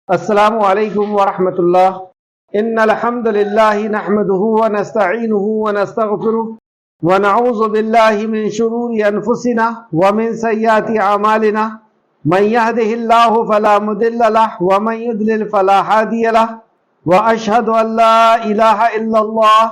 السلام علیکم ورحمۃ اللہ۔ ان الحمد للہ نحمده ونستعینه ونستغفره ونعوذ باللہ من شرور انفسنا ومن سیئات اعمالنا من يهده الله فلا مضل له ومن يضلل فلا هادي له واشهد ان لا اله الا الله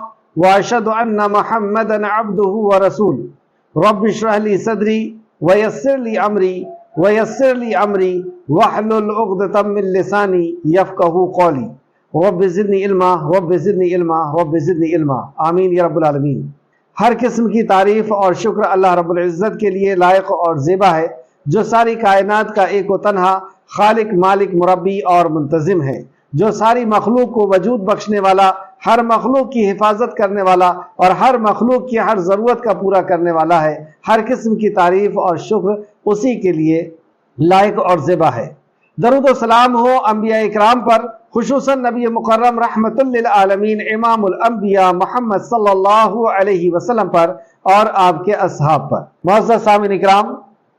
واشهد ان محمدا عبده ورسوله رب اشرح لي صدري ويسر لي امري واحلل عقدۃ من لسانی یفقہوا قولی رب زدنی علما رب زدنی علما آمین یا رب العالمین۔ ہر قسم کی تعریف اور شکر اللہ رب العزت کے لیے لائق اور زیبا ہے، جو ساری کائنات کا ایک و تنہا خالق، مالک، مربی اور منتظم ہے، جو ساری مخلوق کو وجود بخشنے والا، ہر مخلوق کی حفاظت کرنے والا اور ہر مخلوق کی ہر ضرورت کا پورا کرنے والا ہے۔ ہر قسم کی تعریف اور شکر اسی کے لیے لائق اور زیبا ہے۔ درود و سلام ہو انبیاء اکرام پر، خصوصاً نبی مکرم رحمت للعالمین امام الانبیاء محمد صلی اللہ علیہ وسلم پر اور آپ کے اصحاب پر۔ معزز سامعین اکرام،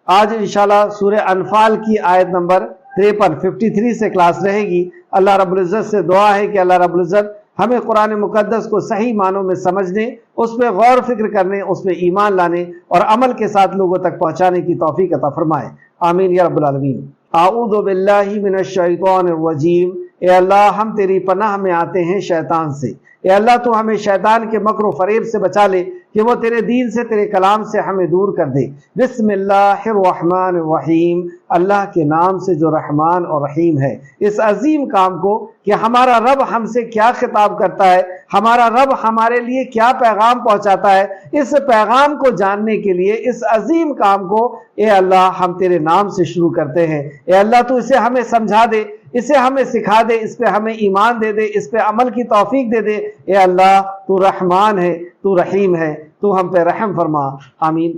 آج انشاءاللہ سورہ انفال کی آیت نمبر 53 سے کلاس رہے گی۔ اللہ رب العزت سے دعا ہے کہ اللہ رب العزت ہمیں قرآن مقدس کو صحیح معنوں میں سمجھنے، اس پہ غور فکر کرنے، اس پہ ایمان لانے اور عمل کے ساتھ لوگوں تک پہنچانے کی توفیق عطا فرمائے، آمین یا رب العالمین۔ اعوذ باللہ من الشیطان الرجیم۔ اے اللہ، ہم تیری پناہ میں آتے ہیں شیطان سے۔ اے اللہ، تو ہمیں شیطان کے مکر و فریب سے بچا لے کہ وہ تیرے دین سے، تیرے کلام سے ہمیں دور کر دے۔ بسم اللہ الرحمن الرحیم، اللہ کے نام سے جو رحمان اور رحیم ہے۔ اس عظیم کام کو کہ ہمارا رب ہم سے کیا خطاب کرتا ہے، ہمارا رب ہمارے لیے کیا پیغام پہنچاتا ہے، اس پیغام کو جاننے کے لیے اس عظیم کام کو اے اللہ ہم تیرے نام سے شروع کرتے ہیں۔ اے اللہ، تو اسے ہمیں سمجھا دے، اسے ہمیں سکھا دے، اس پہ ہمیں ایمان دے دے، اس پہ عمل کی توفیق دے دے۔ اے اللہ، تو رحمان ہے، تو رحیم ہے، تو ہم پہ رحم فرما، آمین۔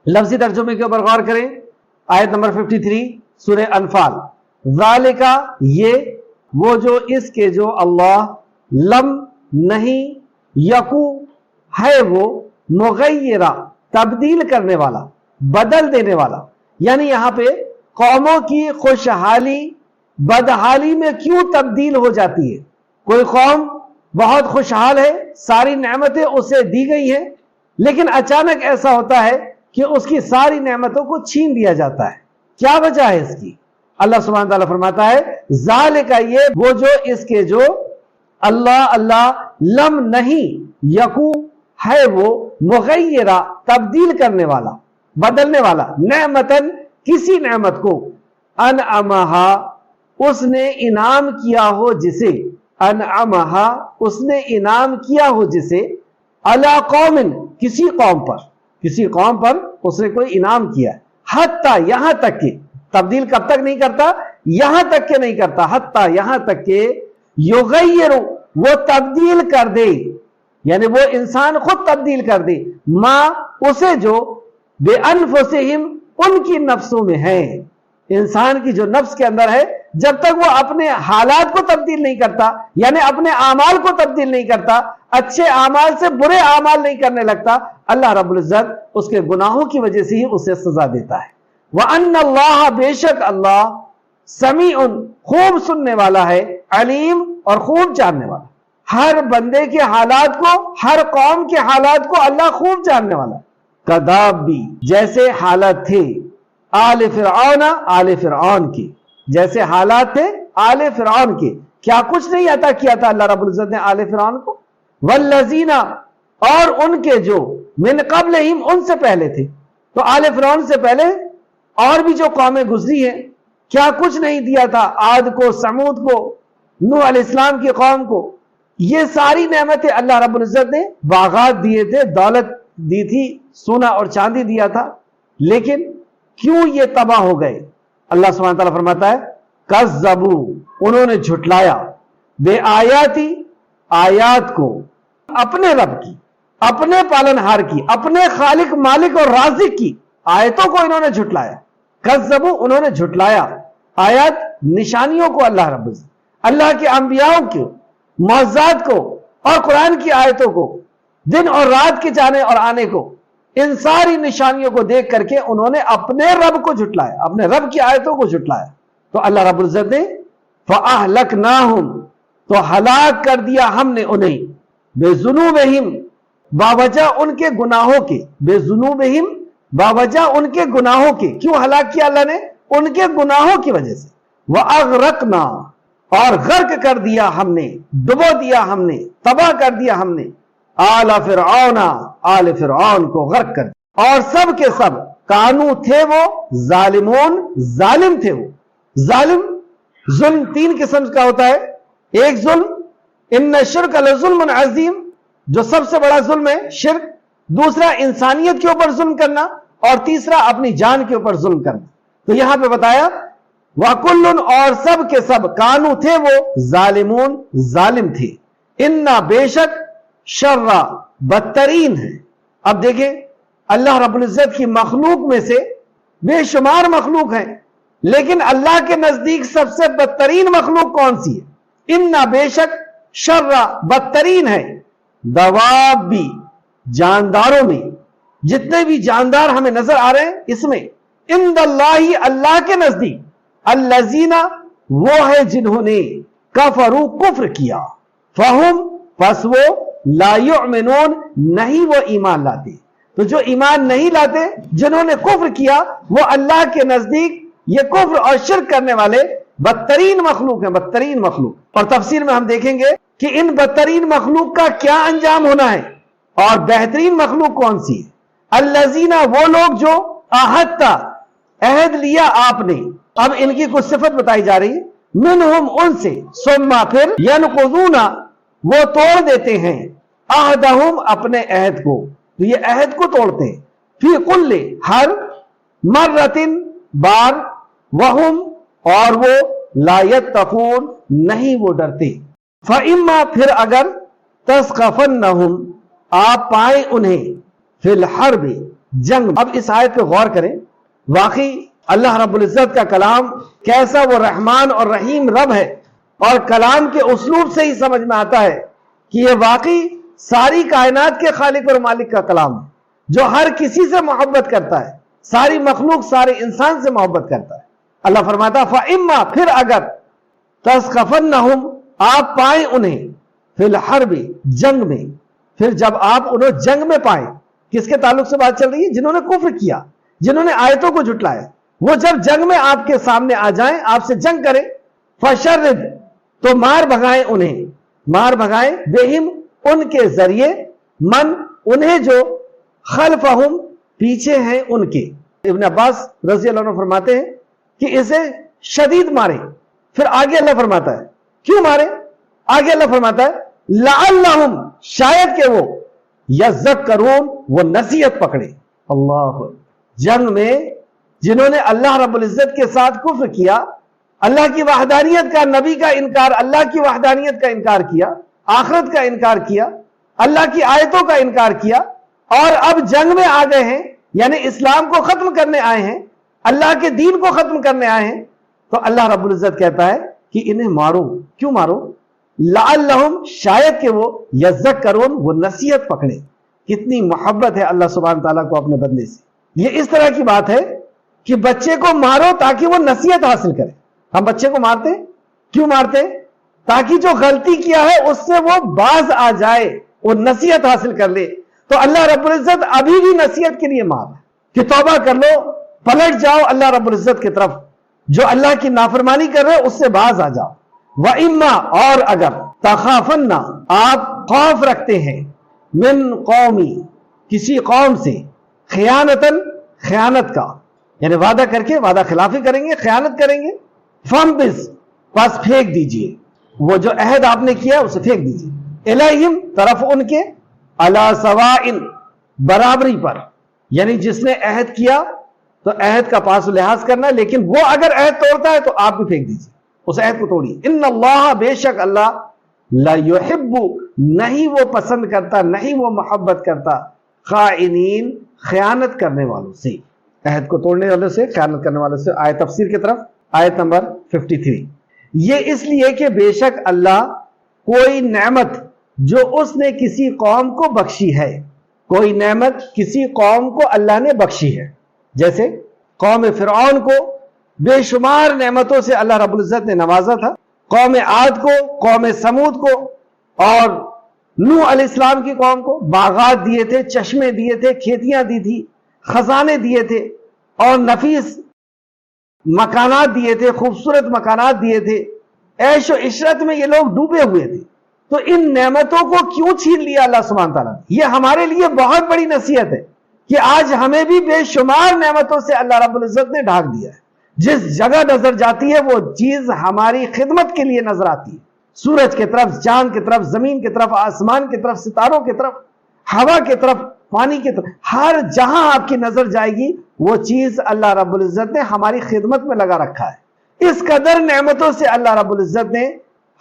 لفظی ترجمے کے اوپر غور کریں۔ آیت نمبر 53 سورہ انفال۔ ذالکا، یہ وہ جو، اس کے جو، اللہ لم نہیں، یکو ہے وہ، مغیرہ تبدیل کرنے والا، بدل دینے والا۔ یعنی یہاں پہ قوموں کی خوشحالی بدحالی میں کیوں تبدیل ہو جاتی ہے؟ کوئی قوم بہت خوشحال ہے، ساری نعمتیں اسے دی گئی ہیں، لیکن اچانک ایسا ہوتا ہے کہ اس کی ساری نعمتوں کو چھین دیا جاتا ہے۔ کیا وجہ ہے اس کی؟ اللہ سبحانہ تعالیٰ فرماتا ہے ذالک، یہ وہ جو، اس کے جو، اللہ لم نہیں، یکو ہے وہ، مغیرہ تبدیل کرنے والا، بدلنے والا، نعمتن کسی نعمت کو، انعمہا اس نے انعام کیا ہو جسے، انعمہا اس نے انعام کیا ہو جسے، علی قوم کسی قوم پر اس نے کوئی انعام کیا ہے، حتی یہاں تک کہ، تبدیل کب تک نہیں کرتا؟ یہاں تک کہ نہیں کرتا، حتی یہاں تک کہ، یغیر وہ تبدیل کر دے، یعنی وہ انسان خود تبدیل کر دے، ما اسے جو، بے انفسہم ان کی نفسوں میں ہے۔ انسان کی جو نفس کے اندر ہے، جب تک وہ اپنے حالات کو تبدیل نہیں کرتا، یعنی اپنے اعمال کو تبدیل نہیں کرتا، اچھے اعمال سے برے اعمال نہیں کرنے لگتا، اللہ رب العزت اس کے گناہوں کی وجہ سے ہی اسے سزا دیتا ہے۔ وَأَنَّ اللَّهَ بے شک اللہ، سمیع خوب سننے والا ہے، علیم اور خوب جاننے والا۔ ہر بندے کے حالات کو، ہر قوم کے حالات کو اللہ خوب جاننے والا ہے۔ کذابی جیسے حالت تھے، آل فرعون کی، جیسے حالات تھے آل فرعون کے، کیا کچھ نہیں عطا کیا تھا اللہ رب العزت نے آل فرعون کو، والذین اور ان کے جو، من قبلہم ان سے پہلے تھے۔ تو آل فرعون سے پہلے اور بھی جو قومیں گزری ہیں، کیا کچھ نہیں دیا تھا؟ عاد کو، سمود کو، نوح علیہ السلام کی قوم کو، یہ ساری نعمتیں اللہ رب العزت نے، باغات دیے تھے، دولت دی تھی، سونا اور چاندی دیا تھا، لیکن کیوں یہ تباہ ہو گئے؟ اللہ سبحانہ تعالیٰ فرماتا ہے کذبو انہوں نے جھٹلایا، بے آیاتی آیات کو، اپنے رب کی، اپنے پالنہار کی، اپنے خالق مالک اور رازق کی آیتوں کو انہوں نے جھٹلایا۔ کذبو انہوں نے جھٹلایا، آیات نشانیوں کو، اللہ رب العزت اللہ کے انبیاء کو، معجزات کو اور قرآن کی آیتوں کو، دن اور رات کے جانے اور آنے کو، ان ساری نشانیوں کو دیکھ کر کے انہوں نے اپنے رب کو جھٹلایا، اپنے رب کی آیتوں کو جھٹلایا۔ تو اللہ رب العزت نے فَأَهْلَكْنَاهُمْ تو ہلاک کر دیا ہم نے انہیں بِذُنُوبِهِمْ باوجہ ان کے گناہوں کے بِذُنُوبِهِمْ باوجہ ان کے گناہوں کے کیوں ہلاک کیا اللہ نے ان کے گناہوں کی وجہ سے وَأَغْرَقْنَا اور غرق کر دیا ہم نے ڈبو دیا ہم نے تباہ کر دیا ہم نے آل فرعون آل فرعون کو غرق کر دیا اور سب کے سب کانو تھے وہ ظالمون ظالم تھے وہ ظالم ظلم تین قسم کا ہوتا ہے ایک ظلم ان شرک لظلم عظیم جو سب سے بڑا ظلم ہے شرک دوسرا انسانیت کے اوپر ظلم کرنا اور تیسرا اپنی جان کے اوپر ظلم کرنا تو یہاں پہ بتایا وَكُلٌّ اور سب کے سب کانو تھے وہ ظالمون ظالم تھے انا بے شک شرّا بدترین ہے اب دیکھیں اللہ رب العزت کی مخلوق میں سے بے شمار مخلوق ہیں لیکن اللہ کے نزدیک سب سے بدترین مخلوق کون سی ہے انا بے شک شرّا بدترین ہے دوابی جانداروں میں جتنے بھی جاندار ہمیں نظر آ رہے ہیں اس میں عند اللہ اللہ کے نزدیک الذین وہ ہے جنہوں نے کفروا کفر کیا فہم پس وہ لا یؤمنون نہیں وہ ایمان لاتے تو جو ایمان نہیں لاتے جنہوں نے کفر کیا وہ اللہ کے نزدیک یہ کفر اور شرک کرنے والے بدترین مخلوق ہیں بدترین مخلوق اور تفسیر میں ہم دیکھیں گے کہ ان بدترین مخلوق کا کیا انجام ہونا ہے اور بہترین مخلوق کون سی ہے الذین وہ لوگ جو عہدتا عہد لیا آپ نے اب ان کی کچھ صفت بتائی جا رہی ہے منہم ان سے ثم پھر ینقضون وہ توڑ دیتے ہیں عہدہم اپنے عہد کو تو یہ عہد کو توڑتے ہیں فی کل ہر مرتن بار وہم اور وہ لا یتقون نہیں وہ ڈرتے فاما پھر اگر تثقفنہم آپ پائیں انہیں فی الحرب جنگ اب اس آیت پہ غور کریں واقعی اللہ رب العزت کا کلام کیسا وہ رحمان اور رحیم رب ہے اور کلام کے اسلوب سے ہی سمجھ میں آتا ہے کہ یہ واقعی ساری کائنات کے خالق اور مالک کا کلام ہے جو ہر کسی سے محبت کرتا ہے ساری مخلوق سارے انسان سے محبت کرتا ہے اللہ فرماتا فاما پھر اگر تثقفنہم آپ پائیں انہیں فی الحرب جنگ میں پھر جب آپ انہیں جنگ میں پائیں کس کے تعلق سے بات چل رہی ہے جنہوں نے کفر کیا جنہوں نے آیتوں کو جھٹلایا وہ جب جنگ میں آپ کے سامنے آ جائیں آپ سے جنگ کریں فشرد تو مار بھگائیں انہیں مار بھگائیں بہم ان کے ذریعے من انہیں جو خلفہم پیچھے ہیں ان کے ابن عباس رضی اللہ عنہ فرماتے ہیں کہ اسے شدید مارے پھر آگے اللہ فرماتا ہے کیوں مارے آگے اللہ فرماتا ہے لعلہم شاید کہ وہ یذکرون وہ نصیحت پکڑے اللہ جنگ میں جنہوں نے اللہ رب العزت کے ساتھ کفر کیا اللہ کی وحدانیت کا نبی کا انکار اللہ کی وحدانیت کا انکار کیا آخرت کا انکار کیا اللہ کی آیتوں کا انکار کیا اور اب جنگ میں آ گئے ہیں یعنی اسلام کو ختم کرنے آئے ہیں اللہ کے دین کو ختم کرنے آئے ہیں تو اللہ رب العزت کہتا ہے کہ انہیں مارو کیوں مارو لعلہم شاید کہ وہ یذکرون وہ نصیحت پکڑے کتنی محبت ہے اللہ سبحانہ تعالیٰ کو اپنے بندے سے یہ اس طرح کی بات ہے کہ بچے کو مارو تاکہ وہ نصیحت حاصل کرے ہم بچے کو مارتے ہیں کیوں مارتے ہیں تاکہ جو غلطی کیا ہے اس سے وہ باز آ جائے وہ نصیحت حاصل کر لے تو اللہ رب العزت ابھی بھی نصیحت کے لیے مار کہ توبہ کر لو پلٹ جاؤ اللہ رب العزت کی طرف جو اللہ کی نافرمانی کر رہے اس سے باز آ جاؤ وَإِمَّا اور اگر تَخَافَنَّ آپ خوف رکھتے ہیں من قومی کسی قوم سے خیانتاً خیانت کا یعنی وعدہ کر کے وعدہ خلافی کریں گے خیانت کریں گے فَانبِذْ پس پھینک دیجئے وہ جو عہد آپ نے کیا اسے پھینک دیجئے الیہم طرف ان کے علی سوائن برابری پر یعنی جس نے عہد کیا تو عہد کا پاس و لحاظ کرنا لیکن وہ اگر عہد توڑتا ہے تو آپ بھی پھینک دیجئے اس عہد کو توڑیے ان اللہ بے شک اللہ لا یحب نہیں وہ پسند کرتا نہیں وہ محبت کرتا خائنین خیانت کرنے والوں سے عہد کو توڑنے والوں سے خیانت کرنے والوں سے آیت تفسیر کی طرف آیت نمبر 53 یہ اس لیے کہ بے شک اللہ کوئی نعمت جو اس نے کسی قوم کو بخشی ہے کوئی نعمت کسی قوم کو اللہ نے بخشی ہے جیسے قوم فرعون کو بے شمار نعمتوں سے اللہ رب العزت نے نوازا تھا قوم عاد کو، قوم سمود کو اور نوح علیہ السلام کی قوم کو باغات دیے تھے، چشمے دیے تھے، کھیتیاں دی تھی، خزانے دیے تھے اور نفیس مکانات دیے تھے، خوبصورت مکانات دیے تھے۔ عیش و عشرت میں یہ لوگ ڈوبے ہوئے تھے، تو ان نعمتوں کو کیوں چھین لیا اللہ سبحانہ تعالیٰ نے؟ یہ ہمارے لیے بہت بڑی نصیحت ہے کہ آج ہمیں بھی بے شمار نعمتوں سے اللہ رب العزت نے ڈھانک دیا ہے۔ جس جگہ نظر جاتی ہے وہ چیز ہماری خدمت کے لیے نظر آتی ہے، سورج کی طرف، چاند کی طرف، زمین کی طرف، آسمان کی طرف، ستاروں کی طرف، ہوا کی طرف، پانی کی طرف، ہر جہاں آپ کی نظر جائے گی وہ چیز اللہ رب العزت نے ہماری خدمت میں لگا رکھا ہے۔ اس قدر نعمتوں سے اللہ رب العزت نے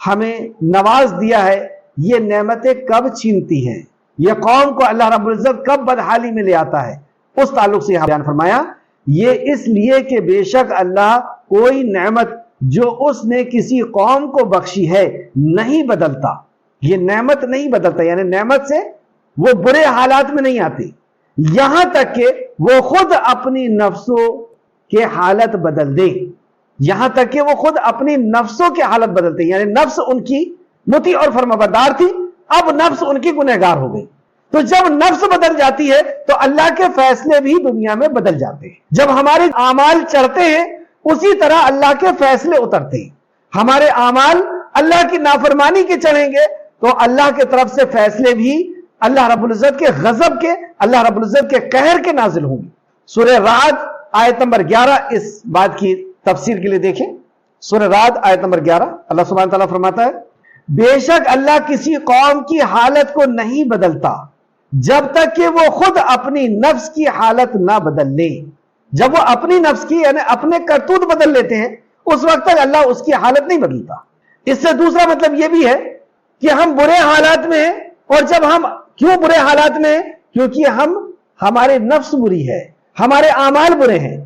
ہمیں نواز دیا ہے، یہ نعمتیں کب چھینتی ہیں، یہ قوم کو اللہ رب العزت کب بدحالی میں لے آتا ہے، اس تعلق سے یہاں بیان فرمایا یہ اس لیے کہ بے شک اللہ کوئی نعمت جو اس نے کسی قوم کو بخشی ہے نہیں بدلتا، یہ نعمت نہیں بدلتا، یعنی نعمت سے وہ برے حالات میں نہیں آتی یہاں تک کہ وہ خود اپنی نفسوں کے حالت بدل دے، یہاں تک کہ وہ خود اپنی نفسوں کے حالت بدلتے، یعنی نفس ان کی مطیع اور فرمانبردار تھی، اب نفس ان کی گنہگار ہو گئی۔ تو جب نفس بدل جاتی ہے تو اللہ کے فیصلے بھی دنیا میں بدل جاتے ہیں۔ جب ہمارے اعمال چڑھتے ہیں اسی طرح اللہ کے فیصلے اترتے ہیں۔ ہمارے اعمال اللہ کی نافرمانی کے چڑھیں گے تو اللہ کی طرف سے فیصلے بھی اللہ رب العزت کے غضب کے، اللہ رب العزت کے قہر کے نازل ہوں گے۔ سورہ رعد آیت نمبر 11 اس بات کی تفسیر کے لیے دیکھیں۔ سورہ رعد آیت نمبر 11 اللہ سبحانہ تعالیٰ فرماتا ہے بے شک اللہ کسی قوم کی حالت کو نہیں بدلتا جب تک کہ وہ خود اپنی نفس کی حالت نہ بدل لے۔ جب وہ اپنی نفس کی یعنی اپنے کرتوت بدل لیتے ہیں اس وقت تک اللہ اس کی حالت نہیں بدلتا۔ اس سے دوسرا مطلب یہ بھی ہے کہ ہم برے حالات میں ہیں، اور جب ہم کیوں برے حالات میں ہیں؟ کیونکہ ہمارے نفس بری ہے، ہمارے اعمال برے ہیں،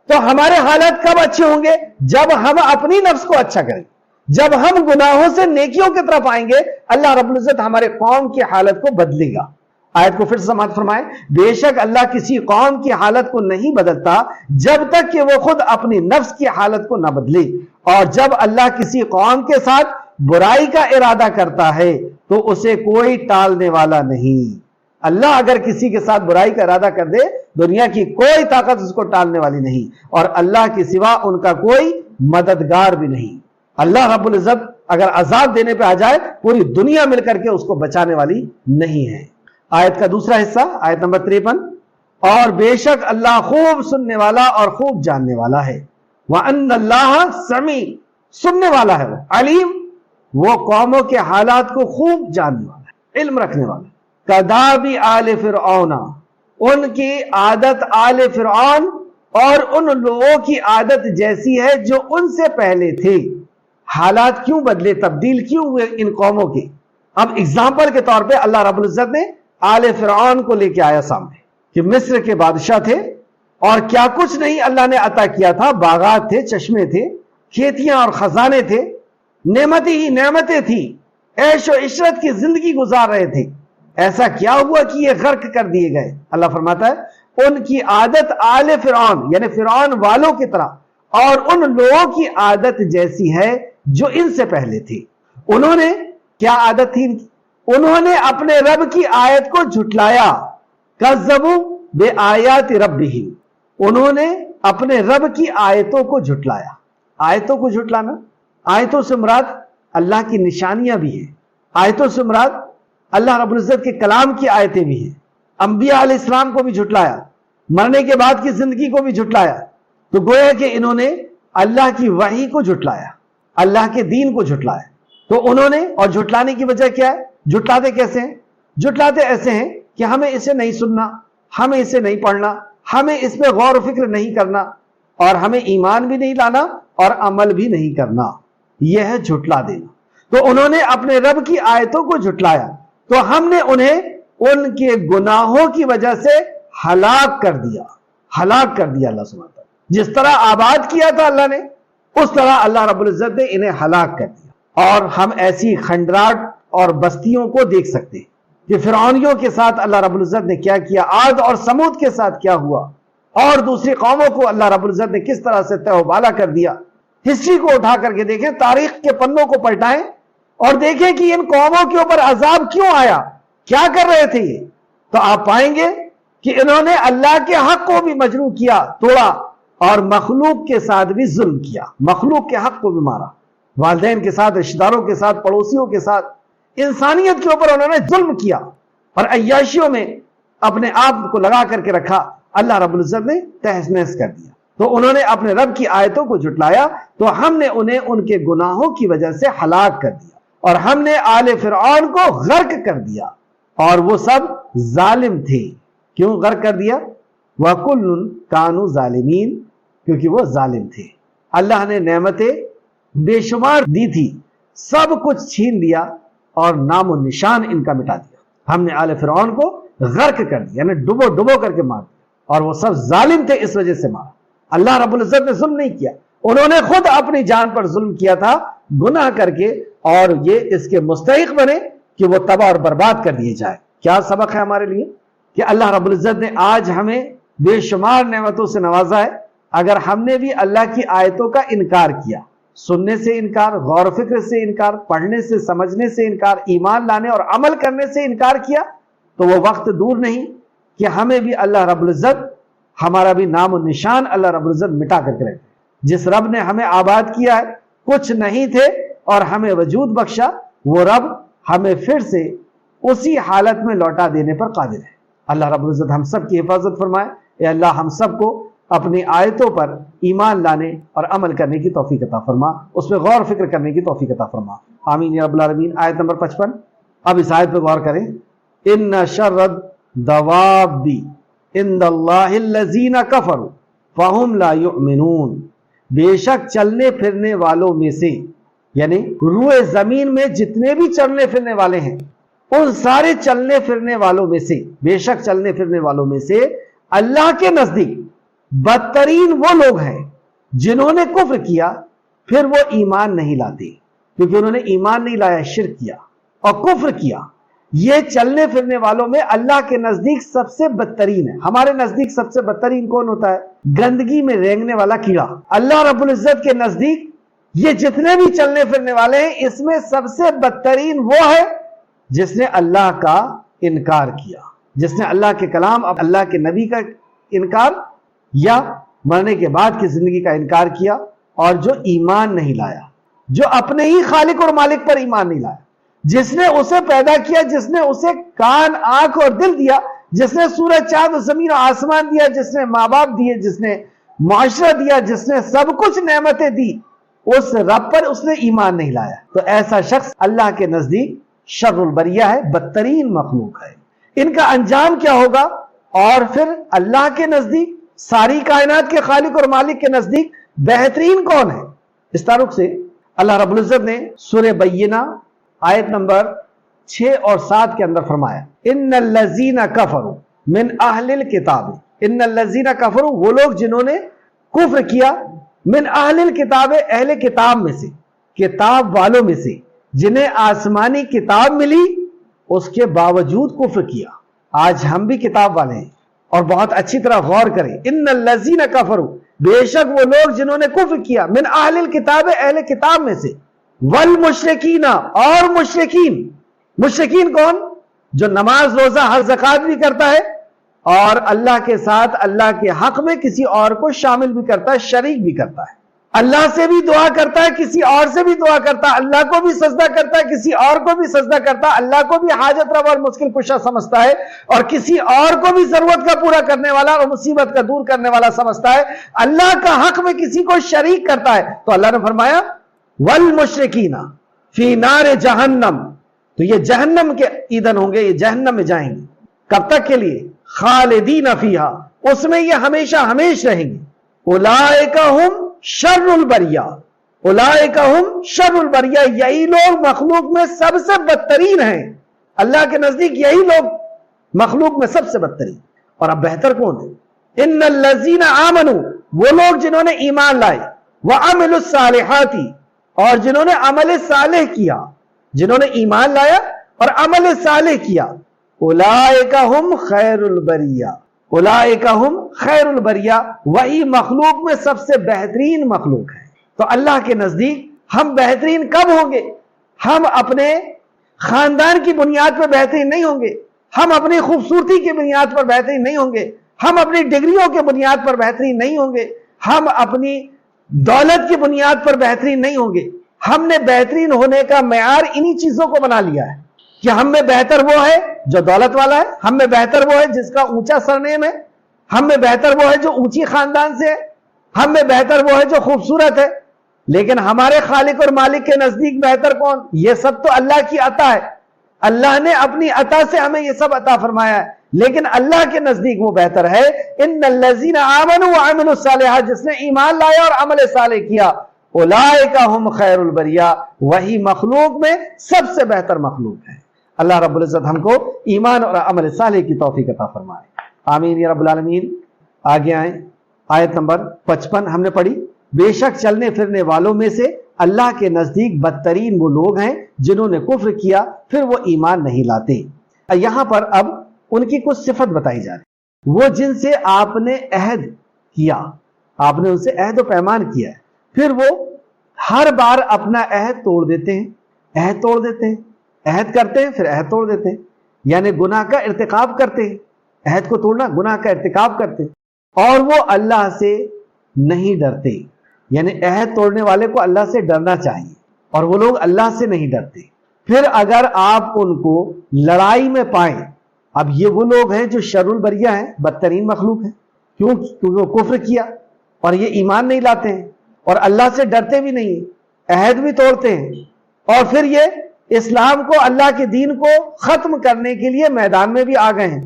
تو ہمارے حالات کب اچھے ہوں گے؟ جب ہم اپنی نفس کو اچھا کریں، جب ہم گناہوں سے نیکیوں کی طرف آئیں گے اللہ رب العزت ہمارے قوم کی حالت کو بدلے گا۔ آیت کو پھر سماعت فرمائیں بے شک اللہ کسی قوم کی حالت کو نہیں بدلتا جب تک کہ وہ خود اپنی نفس کی حالت کو نہ بدلے، اور جب اللہ کسی قوم کے ساتھ برائی کا ارادہ کرتا ہے تو اسے کوئی ٹالنے والا نہیں۔ اللہ اگر کسی کے ساتھ برائی کا ارادہ کر دے دنیا کی کوئی طاقت اس کو ٹالنے والی نہیں، اور اللہ کے سوا ان کا کوئی مددگار بھی نہیں۔ اللہ رب العزت اگر عذاب دینے پہ آ جائے پوری دنیا مل کر کے اس کو بچانے والی نہیں ہے۔ آیت کا دوسرا حصہ آیت نمبر 53 اور بے شک اللہ خوب سننے والا اور خوب جاننے والا ہے۔ وَأَنَّ اللَّهَ سمیع، سننے والا ہے وہ، علیم، وہ قوموں کے حالات کو خوب جاننے والا ہے، علم رکھنے والا ہے۔ کَدَابِ آلِ فرعون، ان کی عادت آل فرعون اور ان لوگوں کی عادت جیسی ہے جو ان سے پہلے تھے۔ حالات کیوں بدلے، تبدیل کیوں ہوئے ان قوموں کے؟ اب اگزامپل کے طور پہ اللہ رب العزت نے آل فرعون کو لے کے آیا سامنے کہ مصر کے بادشاہ تھے اور کیا کچھ نہیں اللہ نے عطا کیا تھا، باغات تھے، چشمے تھے، کھیتیاں اور خزانے تھے، نعمتیں ہی نعمتیں تھی، عیش و عشرت کی زندگی گزار رہے تھے۔ ایسا کیا ہوا کہ یہ غرق کر دیے گئے؟ اللہ فرماتا ہے ان کی عادت آل فرعون یعنی فرعون والوں کی طرح اور ان لوگوں کی عادت جیسی ہے جو ان سے پہلے تھی۔ انہوں نے کیا عادت تھی؟ انہوں نے اپنے رب کی آیت کو جھٹلایا، کذبوا بآیات ربہم، انہوں نے اپنے رب کی آیتوں کو جھٹلایا۔ آیتوں کو جھٹلانا، آیتوں سے مراد اللہ کی نشانیاں بھی ہیں، آیتوں سے مراد اللہ رب العزت کے کلام کی آیتیں بھی ہیں۔ انبیاء علیہ السلام کو بھی جھٹلایا، مرنے کے بعد کی زندگی کو بھی جھٹلایا، تو گویا کہ انہوں نے اللہ کی وحی کو جھٹلایا، اللہ کے دین کو جھٹلایا۔ تو انہوں نے، اور جھٹلانے کی وجہ کیا ہے؟ جھٹلاتے کیسے ہیں؟ جھٹلاتے ایسے ہیں کہ ہمیں اسے نہیں سننا، ہمیں اسے نہیں پڑھنا، ہمیں اس پہ غور و فکر نہیں کرنا، اور ہمیں ایمان بھی نہیں لانا اور عمل بھی نہیں کرنا، یہ ہے جھٹلا دینا۔ تو انہوں نے اپنے رب کی آیتوں کو جھٹلایا تو ہم نے انہیں ان کے گناہوں کی وجہ سے ہلاک کر دیا، ہلاک کر دیا اللہ سبحانہ وتعالی۔ جس طرح آباد کیا تھا اللہ نے اس طرح اللہ رب العزت نے انہیں ہلاک کر دیا۔ اور ہم ایسی کھنڈرات اور بستیوں کو دیکھ سکتے ہیں کہ فرعونیوں کے ساتھ اللہ رب العزت نے کیا کیا، عاد اور سمود کے ساتھ کیا ہوا، اور دوسری قوموں کو اللہ رب العزت نے کس طرح سے تہو بالا کر دیا۔ ہسٹری کو اٹھا کر کے دیکھیں، تاریخ کے پنوں کو پلٹائیں اور دیکھیں کہ ان قوموں کے اوپر عذاب کیوں آیا، کیا کر رہے تھے یہ، تو آپ پائیں گے کہ انہوں نے اللہ کے حق کو بھی مجروح کیا، توڑا، اور مخلوق کے ساتھ بھی ظلم کیا، مخلوق کے حق کو بھی مارا، والدین کے ساتھ، رشتہ داروں کے ساتھ، پڑوسیوں کے ساتھ، انسانیت کے اوپر انہوں نے ظلم کیا اور عیاشیوں میں اپنے آپ کو لگا کر کے رکھا۔ اللہ رب العزت نے تہس نہس کر دیا، تو انہوں نے اپنے رب کی آیتوں کو جھٹلایا تو ہم نے انہیں ان کے گناہوں کی وجہ سے ہلاک کر دیا، اور ہم نے آل فرعون کو غرق کر دیا، اور وہ سب ظالم تھے۔ کیوں غرق کر دیا؟ وَكُلٌّ كَانُوا ظَالِمِينَ، کیونکہ وہ ظالم تھے۔ اللہ نے نعمتیں بے شمار دی تھی، سب کچھ چھین لیا اور نام و نشان ان کا مٹا دیا۔ ہم نے آل فرعون کو غرق کر دیا، یعنی ڈبو کر کے مار دیا، اور وہ سب ظالم تھے، اس وجہ سے مارا۔ اللہ رب العزت نے ظلم نہیں کیا، انہوں نے خود اپنی جان پر ظلم کیا تھا گناہ کر کے، اور یہ اس کے مستحق بنے کہ وہ تباہ اور برباد کر دیے جائے۔ کیا سبق ہے ہمارے لیے کہ اللہ رب العزت نے آج ہمیں بے شمار نعمتوں سے نوازا ہے، اگر ہم نے بھی اللہ کی آیتوں کا انکار کیا، سننے سے انکار، غور و فکر سے انکار، پڑھنے سے، سمجھنے سے انکار، ایمان لانے اور عمل کرنے سے انکار کیا، تو وہ وقت دور نہیں کہ ہمیں بھی اللہ رب العزت، ہمارا بھی نام و نشان اللہ رب العزت مٹا کر کے رکھے۔ جس رب نے ہمیں آباد کیا ہے، کچھ نہیں تھے اور ہمیں وجود بخشا، وہ رب ہمیں پھر سے اسی حالت میں لوٹا دینے پر قادر ہے۔ اللہ رب العزت ہم سب کی حفاظت فرمائے۔ اے اللہ ہم سب کو اپنی آیتوں پر ایمان لانے اور عمل کرنے کی توفیق عطا فرما، اس پہ غور فکر کرنے کی توفیق عطا فرما، آمین یا رب العالمین۔ آیت نمبر 55، اب اس آیت پہ غور کریں۔ ان شر الدواب عند اللہ الذین کفروا فہم لا یؤمنون، بے شک چلنے پھرنے والوں میں سے، یعنی روئے زمین میں جتنے بھی چلنے پھرنے والے ہیں، ان سارے چلنے پھرنے والوں میں سے، بے شک چلنے پھرنے والوں میں سے اللہ کے نزدیک بدترین وہ لوگ ہیں جنہوں نے کفر کیا پھر وہ ایمان نہیں لاتے، کیونکہ انہوں نے ایمان نہیں لایا، شرک کیا اور کفر کیا۔ یہ چلنے پھرنے والوں میں اللہ کے نزدیک سب سے بدترین ہے۔ ہمارے نزدیک سب سے بدترین کون ہوتا ہے؟ گندگی میں رینگنے والا کیڑا۔ اللہ رب العزت کے نزدیک یہ جتنے بھی چلنے پھرنے والے ہیں، اس میں سب سے بدترین وہ ہے جس نے اللہ کا انکار کیا، جس نے اللہ کے کلام، اللہ کے نبی کا انکار، یا مرنے کے بعد کی زندگی کا انکار کیا، اور جو ایمان نہیں لایا، جو اپنے ہی خالق اور مالک پر ایمان نہیں لایا، جس نے اسے پیدا کیا، جس نے اسے کان، آنکھ اور دل دیا، جس نے سورج، چاند، زمین اور آسمان دیا، جس نے ماں باپ دیے، جس نے معاشرہ دیا، جس نے سب کچھ نعمتیں دی، اس رب پر اس نے ایمان نہیں لایا، تو ایسا شخص اللہ کے نزدیک شر البریہ ہے، بدترین مخلوق ہے۔ ان کا انجام کیا ہوگا؟ اور پھر اللہ کے نزدیک، ساری کائنات کے خالق اور مالک کے نزدیک بہترین کون ہے؟ اس تعلق سے اللہ رب العزت نے سورہ بینہ آیت نمبر 6 اور 7 کے اندر فرمایا، ان الذین کفروا من اہل الکتاب، ان الذین کفروا، وہ لوگ جنہوں نے کفر کیا، من اہل الکتاب، اہل کتاب میں سے، کتاب والوں میں سے، جنہیں آسمانی کتاب ملی اس کے باوجود کفر کیا۔ آج ہم بھی کتاب والے ہیں، اور بہت اچھی طرح غور کریں، ان الذین کفروا، بے شک وہ لوگ جنہوں نے کفر کیا، من اہل الکتاب، اہل کتاب میں سے، والمشرکین، اور مشرکین۔ مشرکین کون؟ جو نماز، روزہ، حج، زکات بھی کرتا ہے اور اللہ کے ساتھ اللہ کے حق میں کسی اور کو شامل بھی کرتا ہے، شریک بھی کرتا ہے، اللہ سے بھی دعا کرتا ہے، کسی اور سے بھی دعا کرتا ہے، اللہ کو بھی سجدہ کرتا ہے، کسی اور کو بھی سجدہ کرتا ہے، اللہ کو بھی حاجت روا اور مشکل کشا سمجھتا ہے، اور کسی اور کو بھی ضرورت کا پورا کرنے والا اور مصیبت کا دور کرنے والا سمجھتا ہے، اللہ کا حق میں کسی کو شریک کرتا ہے۔ تو اللہ نے فرمایا والمشرکین فی نار جہنم، تو یہ جہنم کے ایندھن ہوں گے، یہ جہنم میں جائیں گے، کب تک کے لیے؟ خالدین فیہا، اس میں یہ ہمیشہ ہمیش رہیں گے۔ اولئک ہم شر البریہ، اولئک ہم شر البریہ، یہی لوگ مخلوق میں سب سے بدترین ہیں۔ اللہ کے نزدیک یہی لوگ مخلوق میں سب سے بدترین۔ اور اب بہتر کون ہے؟ ان الذین آمنوا، وہ لوگ جنہوں نے ایمان لائے، وعملوا الصالحات، اور جنہوں نے عمل صالح کیا، جنہوں نے ایمان لایا اور عمل صالح کیا، اولئک ہم خیر البریہ، اولئک ہم خیر البریہ، وہی مخلوق میں سب سے بہترین مخلوق ہے۔ تو تو اللہ کے نزدیک ہم بہترین کب ہوں گے؟ ہم اپنے خاندان کی بنیاد پر بہترین نہیں ہوں گے، ہم اپنی خوبصورتی کی بنیاد پر بہترین نہیں ہوں گے، ہم اپنی ڈگریوں کی بنیاد پر بہترین نہیں ہوں گے، ہم اپنی دولت کی بنیاد پر بہترین نہیں ہوں گے۔ ہم نے بہترین ہونے کا معیار انہی چیزوں کو بنا لیا ہے کہ ہم میں بہتر وہ ہے جو دولت والا ہے، ہم میں بہتر وہ ہے جس کا اونچا سرنیم ہے، ہم میں بہتر وہ ہے جو اونچی خاندان سے ہے، ہم میں بہتر وہ ہے جو خوبصورت ہے۔ لیکن ہمارے خالق اور مالک کے نزدیک بہتر کون؟ یہ سب تو اللہ کی عطا ہے، اللہ نے اپنی عطا سے ہمیں یہ سب عطا فرمایا ہے، لیکن اللہ کے نزدیک وہ بہتر ہے۔ ان الذین آمنوا وعملوا الصالحات، جس نے ایمان لایا اور عمل صالح کیا، اولئک هم خیر البریہ، وہی مخلوق میں سب سے بہتر مخلوق ہے۔ اللہ رب العزت ہم کو ایمان اور عمل صالح کی توفیق عطا فرمائے، آمین یا رب العالمین۔ آگے آئیں، آیت نمبر 55 ہم نے پڑھی، بے شک چلنے پھرنے والوں میں سے اللہ کے نزدیک بدترین وہ لوگ ہیں جنہوں نے کفر کیا پھر وہ ایمان نہیں لاتے۔ یہاں پر اب ان کی کچھ صفت بتائی جا رہی، وہ جن سے آپ نے عہد کیا، آپ نے ان سے عہد و پیمان کیا ہے، پھر وہ ہر بار اپنا عہد توڑ دیتے ہیں، عہد توڑ دیتے ہیں، عہد کرتے ہیں پھر عہد توڑ دیتے ہیں، یعنی گناہ کا ارتکاب کرتے ہیں، عہد کو توڑنا گناہ کا ارتکاب کرتے ہیں، اور وہ اللہ سے نہیں ڈرتے، یعنی عہد توڑنے والے کو اللہ سے ڈرنا چاہیے اور وہ لوگ اللہ سے نہیں ڈرتے۔ پھر اگر آپ ان کو لڑائی میں پائیں، اب یہ وہ لوگ ہیں جو شر البریہ ہیں، بدترین مخلوق ہیں، کیوں؟ کیونکہ وہ کفر کیا اور یہ ایمان نہیں لاتے ہیں اور اللہ سے ڈرتے بھی نہیں ہیں، عہد بھی توڑتے ہیں، اور پھر یہ اسلام کو، اللہ کے دین کو ختم کرنے کے لیے میدان میں بھی آ گئے ہیں۔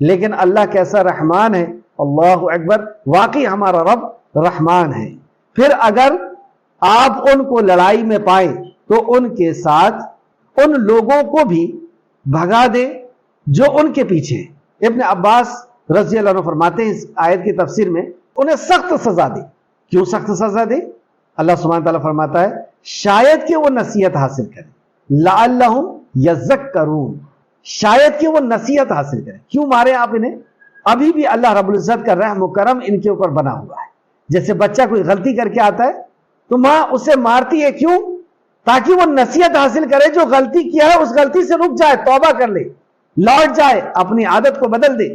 لیکن اللہ کیسا رحمان ہے، اللہ اکبر، واقعی ہمارا رب رحمان ہے۔ پھر اگر آپ ان کو لڑائی میں پائیں تو ان کے ساتھ ان لوگوں کو بھی بھگا دیں جو ان کے پیچھے ہیں۔ ابن عباس رضی اللہ عنہ فرماتے ہیں اس آیت کی تفسیر میں، انہیں سخت سزا دے۔ کیوں سخت سزا دے؟ اللہ سبحانہ تعالیٰ فرماتا ہے شاید کہ وہ نصیحت حاصل کریں، لعلہم یذکرون، شاید کہ وہ نصیحت حاصل کریں۔ کیوں مارے آپ انہیں؟ ابھی بھی اللہ رب العزت کا رحم و کرم ان کے اوپر بنا ہوا ہے۔ جیسے بچہ کوئی غلطی کر کے آتا ہے تو ماں اسے مارتی ہے، کیوں؟ تاکہ وہ نصیحت حاصل کرے، جو غلطی کیا ہے اس غلطی سے رک جائے، توبہ کر لے، لوٹ جائے، اپنی عادت کو بدل دے۔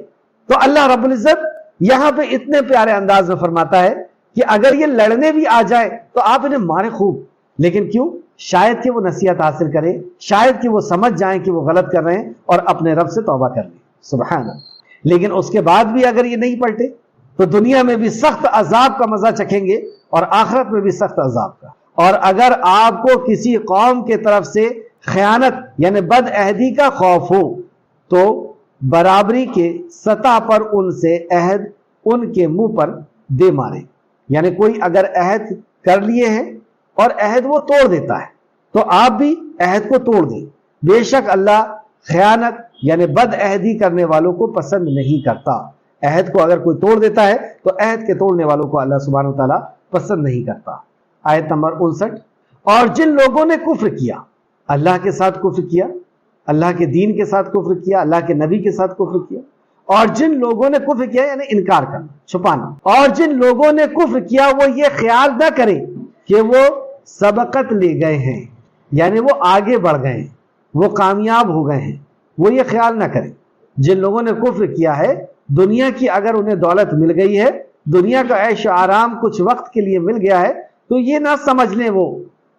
تو اللہ رب العزت یہاں پہ اتنے پیارے انداز میں فرماتا ہے کہ اگر یہ لڑنے بھی آ جائے تو آپ انہیں مارے خوب، لیکن کیوں؟ شاید کہ وہ نصیحت حاصل کرے، شاید کہ وہ سمجھ جائیں کہ وہ غلط کر رہے ہیں اور اپنے رب سے توبہ کر لیں، سبحان اللہ۔ لیکن اس کے بعد بھی اگر یہ نہیں پلٹے تو دنیا میں بھی سخت عذاب کا مزہ چکھیں گے اور آخرت میں بھی سخت عذاب کا۔ اور اگر آپ کو کسی قوم کے طرف سے خیانت یعنی بد عہدی کا خوف ہو تو برابری کے سطح پر ان سے عہد ان کے منہ پر دے مارے، یعنی کوئی اگر عہد کر لیے ہیں اور عہد وہ توڑ دیتا ہے تو آپ بھی عہد کو توڑ دیں، بے شک اللہ خیانت یعنی بد عہدی کرنے والوں کو پسند نہیں کرتا۔ عہد کو اگر کوئی توڑ دیتا ہے تو عہد کے توڑنے والوں کو اللہ سبحانہ وتعالیٰ پسند نہیں کرتا۔ آیت نمبر 59، اور جن لوگوں نے کفر کیا، اللہ کے ساتھ کفر کیا، اللہ کے دین کے ساتھ کفر کیا، اللہ کے نبی کے ساتھ کفر کیا، اور جن لوگوں نے کفر کیا یعنی انکار کرنا، چھپانا، اور جن لوگوں نے کفر کیا وہ یہ خیال نہ کریں کہ وہ سبقت لے گئے ہیں، یعنی وہ آگے بڑھ گئے ہیں، وہ کامیاب ہو گئے ہیں، وہ یہ خیال نہ کریں۔ جن لوگوں نے کفر کیا ہے، دنیا کی اگر انہیں دولت مل گئی ہے، دنیا کا عیش و آرام کچھ وقت کے لیے مل گیا ہے، تو یہ نہ سمجھ لیں، وہ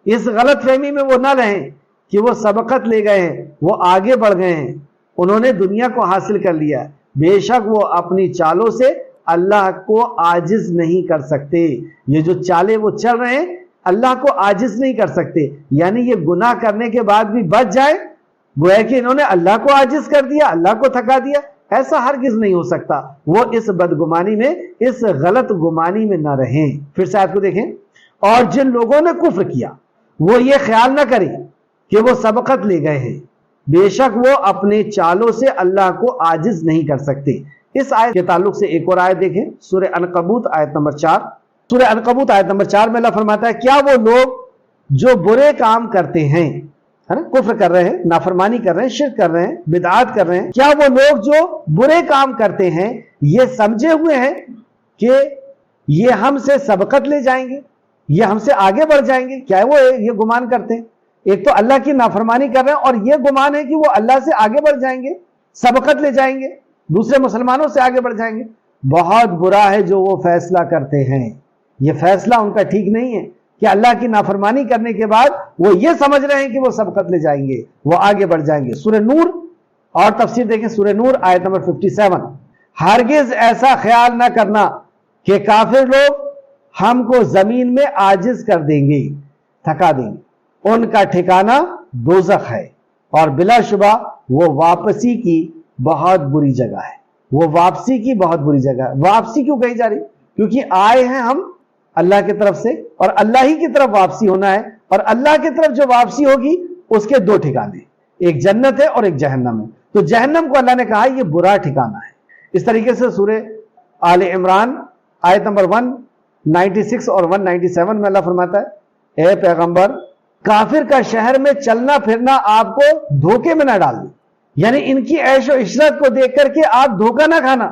اس غلط فہمی میں وہ نہ رہیں کہ وہ سبقت لے گئے ہیں، وہ آگے بڑھ گئے ہیں، انہوں نے دنیا کو حاصل کر لیا۔ بے شک وہ اپنی چالوں سے اللہ کو عاجز نہیں کر سکتے۔ یہ جو چالیں وہ چل رہے ہیں اللہ کو عاجز نہیں کر سکتے، یعنی یہ گناہ کرنے کے بعد بھی بچ جائے، گویا کہ انہوں نے اللہ کو عاجز کر دیا، اللہ کو تھکا دیا، ایسا ہرگز نہیں ہو سکتا۔ وہ اس بدگمانی میں، اس غلط گمانی میں نہ رہیں۔ پھر سے آیت کو دیکھیں، اور جن لوگوں نے کفر کیا وہ یہ خیال نہ کریں کہ وہ سبقت لے گئے ہیں، بے شک وہ اپنے چالوں سے اللہ کو عاجز نہیں کر سکتے۔ اس آیت کے تعلق سے ایک اور آیت دیکھیں، سورہ عنکبوت آیت نمبر 4۔ سورہ عنکبوت آیت نمبر 4 میں اللہ فرماتا ہے کیا وہ لوگ جو برے کام کرتے ہیں، ہے نا، کفر کر رہے ہیں، نافرمانی کر رہے ہیں، شرک کر رہے ہیں، بدعات کر رہے ہیں، کیا وہ لوگ جو برے کام کرتے ہیں یہ سمجھے ہوئے ہیں کہ یہ ہم سے سبقت لے جائیں گے، یہ ہم سے آگے بڑھ جائیں گے، کیا ہے وہ یہ گمان کرتے ہیں؟ ایک تو اللہ کی نافرمانی کر رہے ہیں اور یہ گمان ہے کہ وہ اللہ سے آگے بڑھ جائیں گے، سبقت لے جائیں گے، دوسرے مسلمانوں سے آگے بڑھ جائیں گے۔ بہت برا ہے جو وہ فیصلہ کرتے ہیں، یہ فیصلہ ان کا ٹھیک نہیں ہے کہ اللہ کی نافرمانی کرنے کے بعد وہ یہ سمجھ رہے ہیں کہ وہ سبقت لے جائیں گے، وہ آگے بڑھ جائیں گے۔ سورہ نور اور تفسیر دیکھیں، سورہ نور آیت نمبر 57۔ ہرگز ایسا خیال نہ کرنا کہ کافر لوگ ہم کو زمین میں عاجز کر دیں گے، تھکا دیں گے، ان کا ٹھکانہ دوزخ ہے اور بلا شبہ وہ واپسی کی بہت بری جگہ ہے، وہ واپسی کی بہت بری جگہ ہے۔ واپسی کیوں کہی جا رہی؟ کیونکہ آئے ہیں ہم اللہ کی طرف سے اور اللہ ہی کی طرف واپسی ہونا ہے، اور اللہ کی طرف جو واپسی ہوگی اس کے دو ٹھکانے، ایک جنت ہے اور ایک جہنم ہے۔ تو جہنم کو اللہ نے کہا یہ برا ٹھکانہ ہے۔ اس طریقے سے سورہ آل عمران آیت نمبر 196 اور 197 میں اللہ فرماتا ہے، اے پیغمبر کافر کا شہر میں چلنا پھرنا آپ کو دھوکے میں نہ ڈال دیں، یعنی ان کی عیش و عشرت کو دیکھ کر کے آپ دھوکہ نہ کھانا۔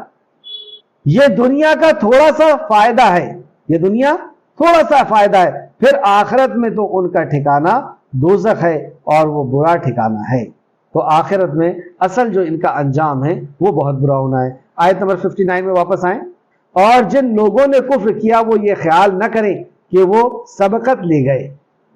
یہ دنیا کا تھوڑا سا فائدہ ہے، یہ دنیا تھوڑا سا فائدہ ہے، پھر آخرت میں تو ان کا ٹھکانہ دوزخ ہے اور وہ برا ٹھکانہ ہے۔ تو آخرت میں اصل جو ان کا انجام ہے وہ بہت برا ہونا ہے۔ آیت نمبر 59 میں واپس آئیں، اور جن لوگوں نے کفر کیا وہ یہ خیال نہ کریں کہ وہ سبقت لے گئے،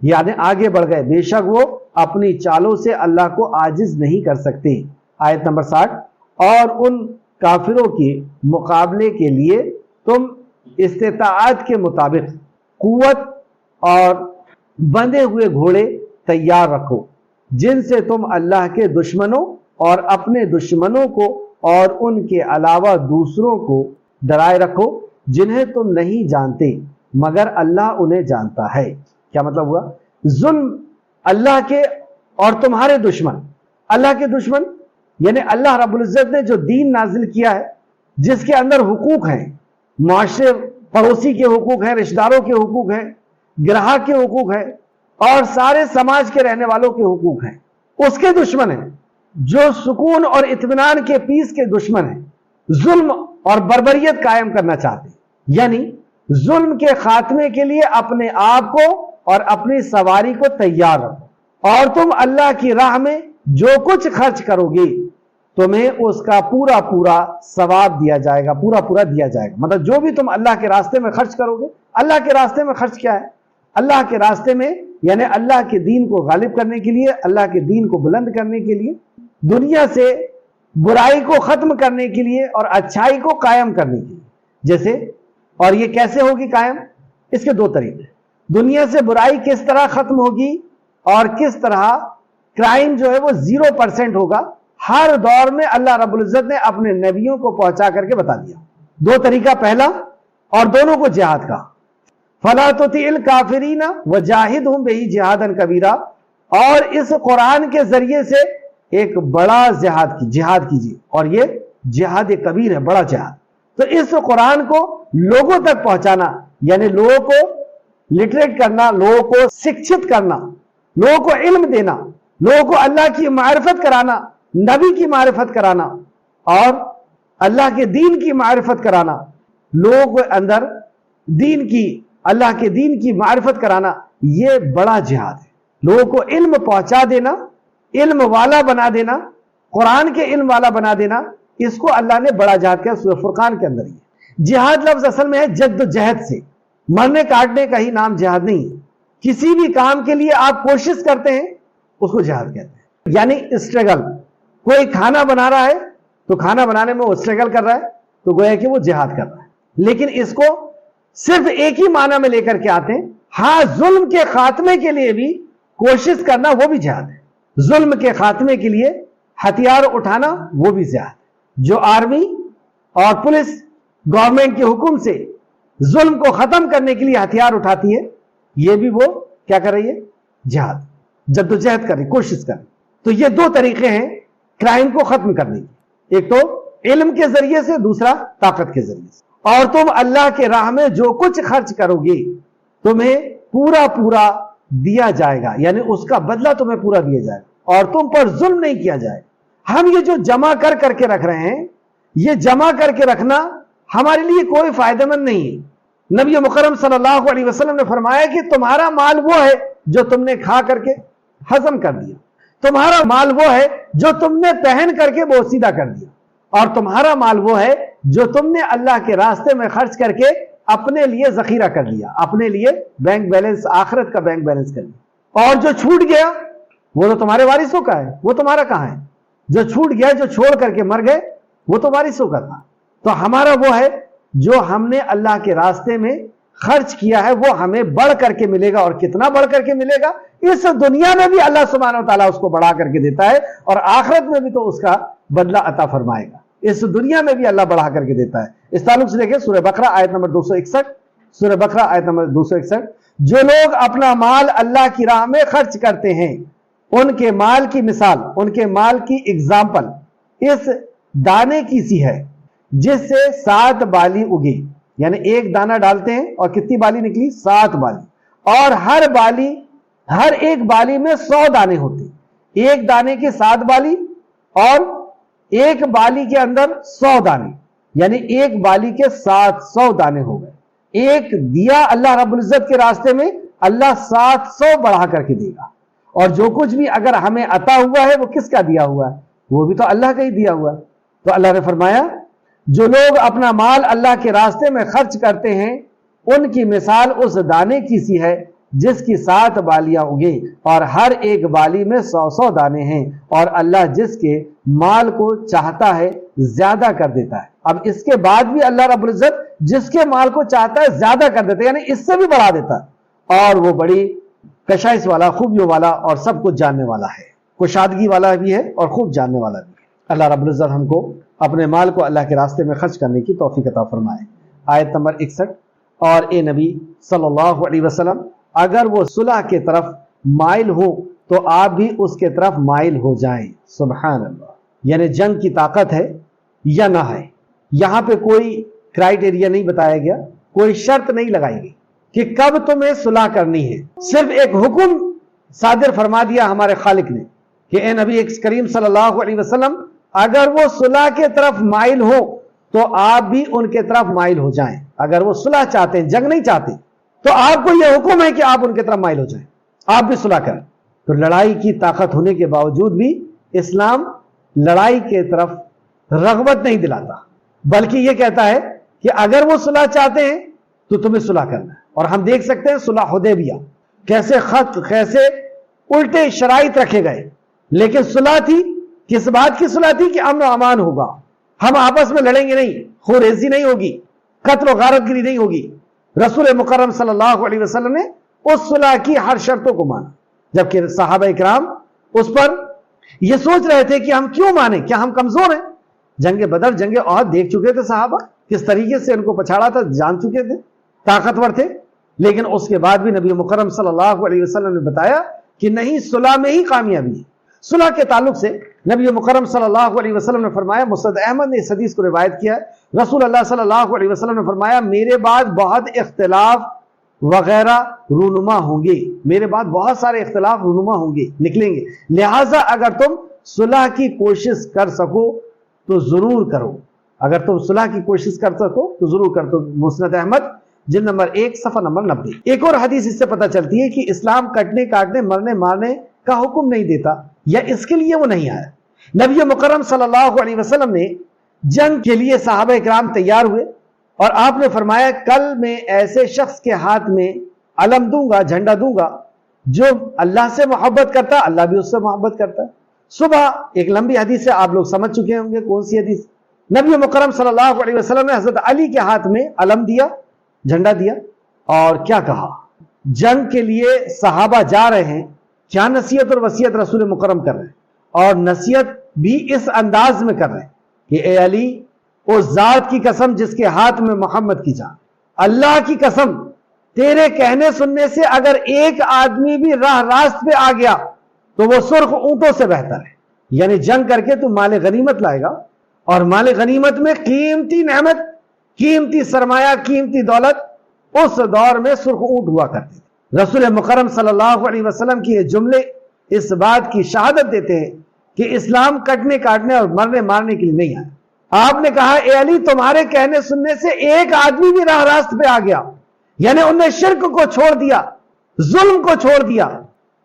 یعنی آگے بڑھ گئے، بے شک وہ اپنی چالوں سے اللہ کو عاجز نہیں کر سکتے۔ آیت نمبر 60، اور ان کافروں کے مقابلے کے لیے تم استطاعت کے مطابق قوت اور بندھے ہوئے گھوڑے تیار رکھو، جن سے تم اللہ کے دشمنوں اور اپنے دشمنوں کو اور ان کے علاوہ دوسروں کو ڈرائے رکھو جنہیں تم نہیں جانتے مگر اللہ انہیں جانتا ہے۔ کیا مطلب ہوا؟ ظلم اللہ کے اور تمہارے دشمن، اللہ کے دشمن یعنی اللہ رب العزت نے جو دین نازل کیا ہے جس کے اندر حقوق ہیں، معاشرے پڑوسی کے حقوق ہیں، رشتہ داروں کے حقوق ہیں، گراہک کے حقوق ہیں اور سارے سماج کے رہنے والوں کے حقوق ہیں، اس کے دشمن ہیں، جو سکون اور اطمینان کے پیس کے دشمن ہیں، ظلم اور بربریت قائم کرنا چاہتے ہیں۔ یعنی ظلم کے خاتمے کے لیے اپنے آپ کو اور اپنی سواری کو تیار رکھو، اور تم اللہ کی راہ میں جو کچھ خرچ کرو گے تمہیں اس کا پورا پورا ثواب دیا جائے گا، پورا پورا دیا جائے گا۔ مطلب جو بھی تم اللہ کے راستے میں خرچ کرو گے، اللہ کے راستے میں خرچ کیا ہے؟ اللہ کے راستے میں یعنی اللہ کے دین کو غالب کرنے کے لیے، اللہ کے دین کو بلند کرنے کے لیے، دنیا سے برائی کو ختم کرنے کے لیے اور اچھائی کو قائم کرنے کے لیے۔ جیسے، اور یہ کیسے ہوگی قائم؟ اس کے دو طریقے، دنیا سے برائی کس طرح ختم ہوگی اور کس طرح کرائم جو ہے وہ 0% ہوگا، ہر دور میں اللہ رب العزت نے اپنے نبیوں کو پہنچا کر کے بتا دیا۔ دو طریقہ، پہلا اور دونوں کو جہاد کا، فَلَا تُطِعِ الْكَافِرِينَ وَجَاهِدْهُمْ بِهِ جِهَادًا كَبِيرًا، اور اس قرآن کے ذریعے سے ایک بڑا جہاد کیجیے، اور یہ جہاد کبیر ہے، بڑا جہاد۔ تو اس قرآن کو لوگوں تک پہنچانا یعنی لوگوں کو لٹریٹ کرنا، لوگوں کو شکشت کرنا، لوگوں کو علم دینا، لوگوں کو اللہ کی معرفت کرانا، نبی کی معرفت کرانا اور اللہ کے دین کی معرفت کرانا، لوگوں کے اندر دین کی، اللہ کے دین کی معرفت کرانا، یہ بڑا جہاد ہے۔ لوگوں کو علم پہنچا دینا، علم والا بنا دینا، قرآن کے علم والا بنا دینا، اس کو اللہ نے بڑا جہاد کیا سورہ فرقان کے اندر ہی۔ جہاد لفظ اصل میں ہے جد و جہد سے، مرنے کاٹنے کا ہی نام جہاد نہیں ہے۔ کسی بھی کام کے لیے آپ کوشش کرتے ہیں اس کو جہاد کہتے ہیں، یعنی اسٹرگل۔ کوئی کھانا بنا رہا ہے تو کھانا بنانے میں وہ اسٹرگل کر رہا ہے تو گویا کہ وہ جہاد کر رہا ہے، لیکن اس کو صرف ایک ہی معنی میں لے کر کے آتے ہیں۔ ہاں، ظلم کے خاتمے کے لیے بھی کوشش کرنا وہ بھی جہاد ہے، ظلم کے خاتمے کے لیے ہتھیار اٹھانا وہ بھی جہاد ہے۔ جو آرمی اور پولیس گورنمنٹ کے حکم سے ظلم کو ختم کرنے کے لیے ہتھیار اٹھاتی ہے، یہ بھی وہ کیا کر رہی ہے؟ جہاد، جدوجہد کر رہی، کوشش کر رہی۔ تو یہ دو طریقے ہیں کرائم کو ختم کرنے کی، ایک تو علم کے ذریعے سے، دوسرا طاقت کے ذریعے سے۔ اور تم اللہ کے راہ میں جو کچھ خرچ کرو گے تمہیں پورا پورا دیا جائے گا، یعنی اس کا بدلہ تمہیں پورا دیا جائے گا اور تم پر ظلم نہیں کیا جائے گا۔ ہم یہ جو جمع کر کے رکھ رہے ہیں، یہ جمع کر کے رکھنا ہمارے لیے کوئی فائدہ مند نہیں ہے، نبی مکرم صلی اللہ علیہ وسلم نے فرمایا کہ تمہارا مال وہ ہے جو تم نے کھا کر کے ہضم کر دیا، تمہارا مال وہ ہے جو تم نے پہن کر کے بوسیدہ کر دیا، اور تمہارا مال وہ ہے جو تم نے اللہ کے راستے میں خرچ کر کے اپنے لیے ذخیرہ کر لیا، اپنے لیے بینک بیلنس، آخرت کا بینک بیلنس کر لیا۔ اور جو چھوٹ گیا وہ تو تمہارے وارثوں کا ہے، وہ تمہارا کہاں ہے؟ جو چھوٹ گیا، جو چھوڑ کر کے مر گئے، وہ تو وارثوں کا تھا۔ تو ہمارا وہ ہے جو ہم نے اللہ کے راستے میں خرچ کیا ہے، وہ ہمیں بڑھ کر کے ملے گا، اور کتنا بڑھ کر کے ملے گا؟ اس دنیا میں بھی اللہ سبحانہ وتعالیٰ اس کو بڑھا کر کے دیتا ہے، اور آخرت میں بھی تو اس کا بدلہ عطا فرمائے گا۔ اس دنیا میں بھی اللہ بڑھا کر کے دیتا ہے۔ اس تعلق سے دیکھیں سورہ بقرہ آیت نمبر 261، سورہ بقرہ آیت نمبر 261، جو لوگ اپنا مال اللہ کی راہ میں خرچ کرتے ہیں ان کے مال کی مثال، ان کے مال کی اگزامپل اس دانے کی سی ہے جس سے 7 بالی اگے، یعنی ایک دانہ ڈالتے ہیں اور کتنی بالی نکلی؟ 7 بالی، اور ہر ایک بالی میں 100 دانے ہوتے ہیں، ایک دانے کے 7 بالی اور ایک بالی کے اندر 100 دانے، یعنی ایک بالی کے 700 دانے ہو گئے۔ ایک دیا اللہ رب العزت کے راستے میں، اللہ 700 بڑھا کر کے دے گا۔ اور جو کچھ بھی اگر ہمیں عطا ہوا ہے وہ کس کا دیا ہوا ہے؟ وہ بھی تو اللہ کا ہی دیا ہوا ہے۔ تو اللہ نے فرمایا جو لوگ اپنا مال اللہ کے راستے میں خرچ کرتے ہیں ان کی مثال اس دانے کی سی ہے جس کی 7 بالیاں اگے اور ہر ایک بالی میں 100 دانے ہیں، اور اللہ جس کے مال کو چاہتا ہے زیادہ کر دیتا ہے۔ اب اس کے بعد بھی اللہ رب العزت جس کے مال کو چاہتا ہے زیادہ کر دیتا ہے، یعنی اس سے بھی بڑھا دیتا ہے، اور وہ بڑی کشائش والا، خوبیوں والا اور سب کچھ جاننے والا ہے، کشادگی والا بھی ہے اور خوب جاننے والا بھی ہے۔ اللہ رب العزت ہم کو اپنے مال کو اللہ کے راستے میں خرچ کرنے کی توفیق عطا فرمائے۔ آیت نمبر 61، اور اے نبی صلی اللہ علیہ وسلم اگر وہ صلح کے طرف مائل ہو تو آپ بھی اس کے طرف مائل ہو جائیں۔ سبحان اللہ، یعنی جنگ کی طاقت ہے یا نہ ہے، یہاں پہ کوئی کرائیٹیریا نہیں بتایا گیا، کوئی شرط نہیں لگائی گئی کہ کب تمہیں صلح کرنی ہے، صرف ایک حکم صادر فرما دیا ہمارے خالق نے کہ اے نبی کریم صلی اللہ علیہ وسلم اگر وہ صلح کے طرف مائل ہو تو آپ بھی ان کے طرف مائل ہو جائیں۔ اگر وہ صلح چاہتے ہیں، جنگ نہیں چاہتے، تو آپ کو یہ حکم ہے کہ آپ ان کے طرف مائل ہو جائیں، آپ بھی صلح کریں۔ تو لڑائی کی طاقت ہونے کے باوجود بھی اسلام لڑائی کے طرف رغبت نہیں دلاتا، بلکہ یہ کہتا ہے کہ اگر وہ صلح چاہتے ہیں تو تمہیں صلح کرنا ہے۔ اور ہم دیکھ سکتے ہیں صلح حدیبیہ کیسے خط، کیسے الٹے شرائط رکھے گئے، لیکن صلح تھی کس بات کی؟ صلح تھی کہ امن و امان ہوگا، ہم آپس میں لڑیں گے نہیں، خونریزی نہیں ہوگی، قتل و غارت گری نہیں ہوگی۔ رسول مکرم صلی اللہ علیہ وسلم نے اس صلح کی ہر شرطوں کو مانا، جبکہ صحابہ اکرام اس پر یہ سوچ رہے تھے کہ ہم کیوں مانیں، کیا ہم کمزور ہیں؟ جنگ بدر، جنگ احد دیکھ چکے تھے صحابہ، کس طریقے سے ان کو پچھاڑا تھا، جان چکے تھے، طاقتور تھے، لیکن اس کے بعد بھی نبی مکرم صلی اللہ علیہ وسلم نے بتایا کہ نہیں، صلح میں ہی کامیابی ہے۔ صلح کے تعلق سے نبی مکرم صلی اللہ علیہ وسلم نے فرمایا، مسند احمد نے اس حدیث کو روایت کیا ہے، رسول اللہ صلی اللہ علیہ وسلم نے فرمایا میرے بعد بہت اختلاف وغیرہ رونما ہوں گے، میرے بعد بہت سارے اختلاف رونما ہوں گے، نکلیں گے، لہٰذا اگر تم صلح کی کوشش کر سکو تو ضرور کرو، اگر تم صلح کی کوشش کر سکو تو ضرور کر دو۔ مسند احمد جلد نمبر 1 صفحہ نمبر 90۔ ایک اور حدیث اس سے پتہ چلتی ہے کہ اسلام کٹنے کاٹنے مرنے مارنے کا حکم نہیں دیتا، یا اس کے لیے وہ نہیں آیا۔ نبی مکرم صلی اللہ علیہ وسلم نے جنگ کے لیے صحابہ اکرام تیار ہوئے، اور آپ نے فرمایا کل میں ایسے شخص کے ہاتھ میں علم دوں گا، جھنڈا دوں گا، جو اللہ سے محبت کرتا اللہ بھی اس سے محبت کرتا ہے۔ صبح ایک لمبی حدیث ہے، آپ لوگ سمجھ چکے ہوں گے کون سی حدیث۔ نبی مکرم صلی اللہ علیہ وسلم نے حضرت علی کے ہاتھ میں علم دیا، جھنڈا دیا، اور کیا کہا؟ جنگ کے لیے صحابہ جا رہے ہیں، کیا نصیحت اور وصیت رسول مکرم کر رہے ہیں، اور نصیحت بھی اس انداز میں کر رہے ہیں کہ اے علی، اس ذات کی قسم جس کے ہاتھ میں محمد کی جان، اللہ کی قسم تیرے کہنے سننے سے اگر ایک آدمی بھی راہ راست پہ آ گیا تو وہ سرخ اونٹوں سے بہتر ہے۔ یعنی جنگ کر کے تو مال غنیمت لائے گا، اور مال غنیمت میں قیمتی نعمت، قیمتی سرمایہ، قیمتی دولت اس دور میں سرخ اونٹ ہوا کرتے تھے۔ رسول مکرم صلی اللہ علیہ وسلم کی یہ جملے اس بات کی شہادت دیتے ہیں کہ اسلام کٹنے کاٹنے اور مرنے مارنے کے لیے نہیں آیا۔ آپ نے کہا اے علی، تمہارے کہنے سننے سے ایک آدمی بھی راہ راست پہ آ گیا یعنی انہوں نے شرک کو چھوڑ دیا، ظلم کو چھوڑ دیا.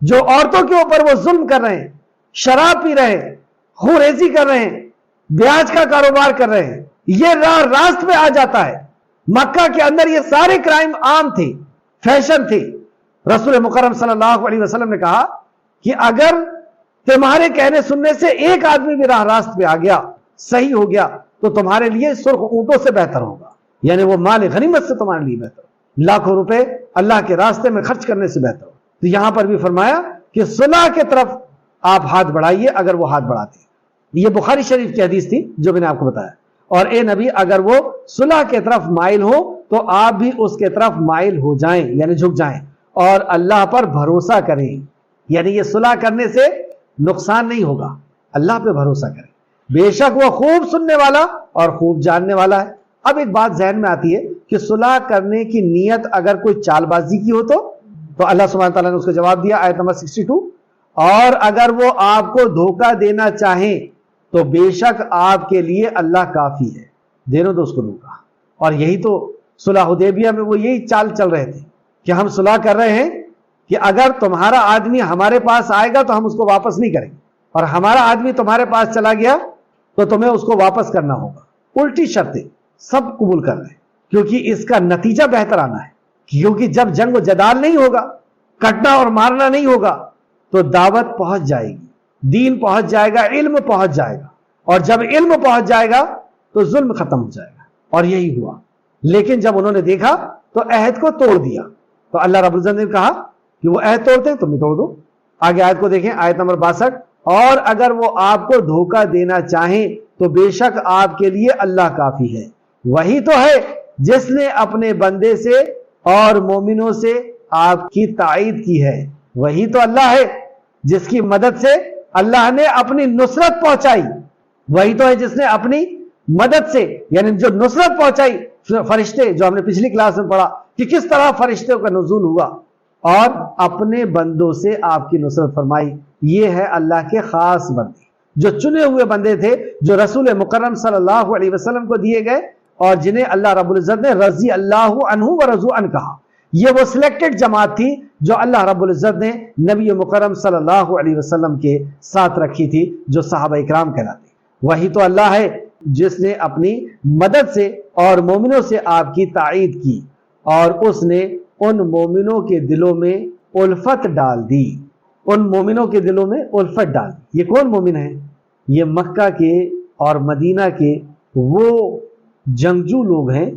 جو عورتوں کے اوپر وہ ظلم کر رہے ہیں، شراب پی رہے ہیں، خون ریزی کر رہے ہیں، بیاج کا کاروبار کر رہے ہیں، یہ راست پہ آ جاتا ہے. مکہ کے اندر یہ سارے کرائم عام تھے، فیشن تھے. رسول مکرم صلی اللہ علیہ وسلم نے کہا کہ اگر تمہارے کہنے سننے سے ایک آدمی بھی راست پہ آ گیا، صحیح ہو گیا، تو تمہارے لیے سرخ اونٹوں سے بہتر ہوگا. یعنی وہ مال غنیمت سے تمہارے لیے بہتر ہو، لاکھوں روپے اللہ کے راستے میں خرچ کرنے سے بہتر ہو. تو یہاں پر بھی فرمایا کہ صلح کے طرف آپ ہاتھ بڑھائیے اگر وہ ہاتھ بڑھاتے ہیں. یہ بخاری شریف کی حدیث تھی جو میں نے آپ کو بتایا. اور اے نبی، اگر وہ صلح کے طرف مائل ہو تو آپ بھی اس کے طرف مائل ہو جائیں، یعنی جھک جائیں، اور اللہ پر بھروسہ کریں. یعنی یہ صلح کرنے سے نقصان نہیں ہوگا، اللہ پہ بھروسہ کریں. بے شک وہ خوب سننے والا اور خوب جاننے والا ہے. اب ایک بات ذہن میں آتی ہے کہ صلح کرنے کی نیت اگر کوئی چال بازی کی ہو تو اللہ سبحانہ تعالیٰ نے اس کو جواب دیا آیت نمبر 62. اور اگر وہ آپ کو دھوکہ دینا چاہیں تو بے شک آپ کے لیے اللہ کافی ہے، دینے دو اس کو دھوکہ. اور یہی تو صلح حدیبیہ میں وہ یہی چال چل رہے تھے کہ ہم صلح کر رہے ہیں کہ اگر تمہارا آدمی ہمارے پاس آئے گا تو ہم اس کو واپس نہیں کریں گے، اور ہمارا آدمی تمہارے پاس چلا گیا تو تمہیں اس کو واپس کرنا ہوگا. الٹی شرطیں سب قبول کر رہے ہیں کیونکہ اس کا نتیجہ بہتر آنا ہے. کیونکہ جب جنگ و جدال نہیں ہوگا، کٹنا اور مارنا نہیں ہوگا، تو دعوت پہنچ جائے گی، دین پہنچ جائے گا، علم پہنچ جائے گا. اور جب علم پہنچ جائے گا تو ظلم ختم ہو جائے گا. اور یہی ہوا. لیکن جب انہوں نے دیکھا تو عہد کو توڑ دیا. تو اللہ رب العزت نے کہا کہ وہ عہد توڑتے ہیں تم بھی توڑ دو. آگے آیت کو دیکھیں، آیت نمبر 62. اور اگر وہ آپ کو دھوکہ دینا چاہیں تو بے شک آپ کے لیے اللہ کافی ہے. وہی تو ہے جس نے اپنے بندے سے اور مومنوں سے آپ کی تائید کی ہے. وہی تو اللہ ہے جس کی مدد سے اللہ نے اپنی نصرت پہنچائی. وہی تو ہے جس نے اپنی مدد سے، یعنی جو نصرت پہنچائی. فرشتے جو ہم نے پچھلی کلاس میں پڑھا کہ کس طرح فرشتوں کا نزول ہوا اور اپنے بندوں سے آپ کی نصرت فرمائی. یہ ہے اللہ کے خاص بندے، جو چنے ہوئے بندے تھے، جو رسول مکرم صلی اللہ علیہ وسلم کو دیے گئے اور جنہیں اللہ رب العزت نے رضی اللہ عنہ و رضوا عنہ کہا. یہ وہ سلیکٹڈ جماعت تھی جو اللہ رب العزت نے نبی مکرم صلی اللہ علیہ وسلم کے ساتھ رکھی تھی، جو صحابہ اکرام کہلاتے. وہی تو اللہ ہے جس نے اپنی مدد سے اور مومنوں سے آپ کی تائید کی، اور اس نے ان مومنوں کے دلوں میں الفت ڈال دی. ان مومنوں کے دلوں میں الفت ڈال دی. یہ کون مومن ہیں؟ یہ مکہ کے اور مدینہ کے وہ جنگجو لوگ ہیں،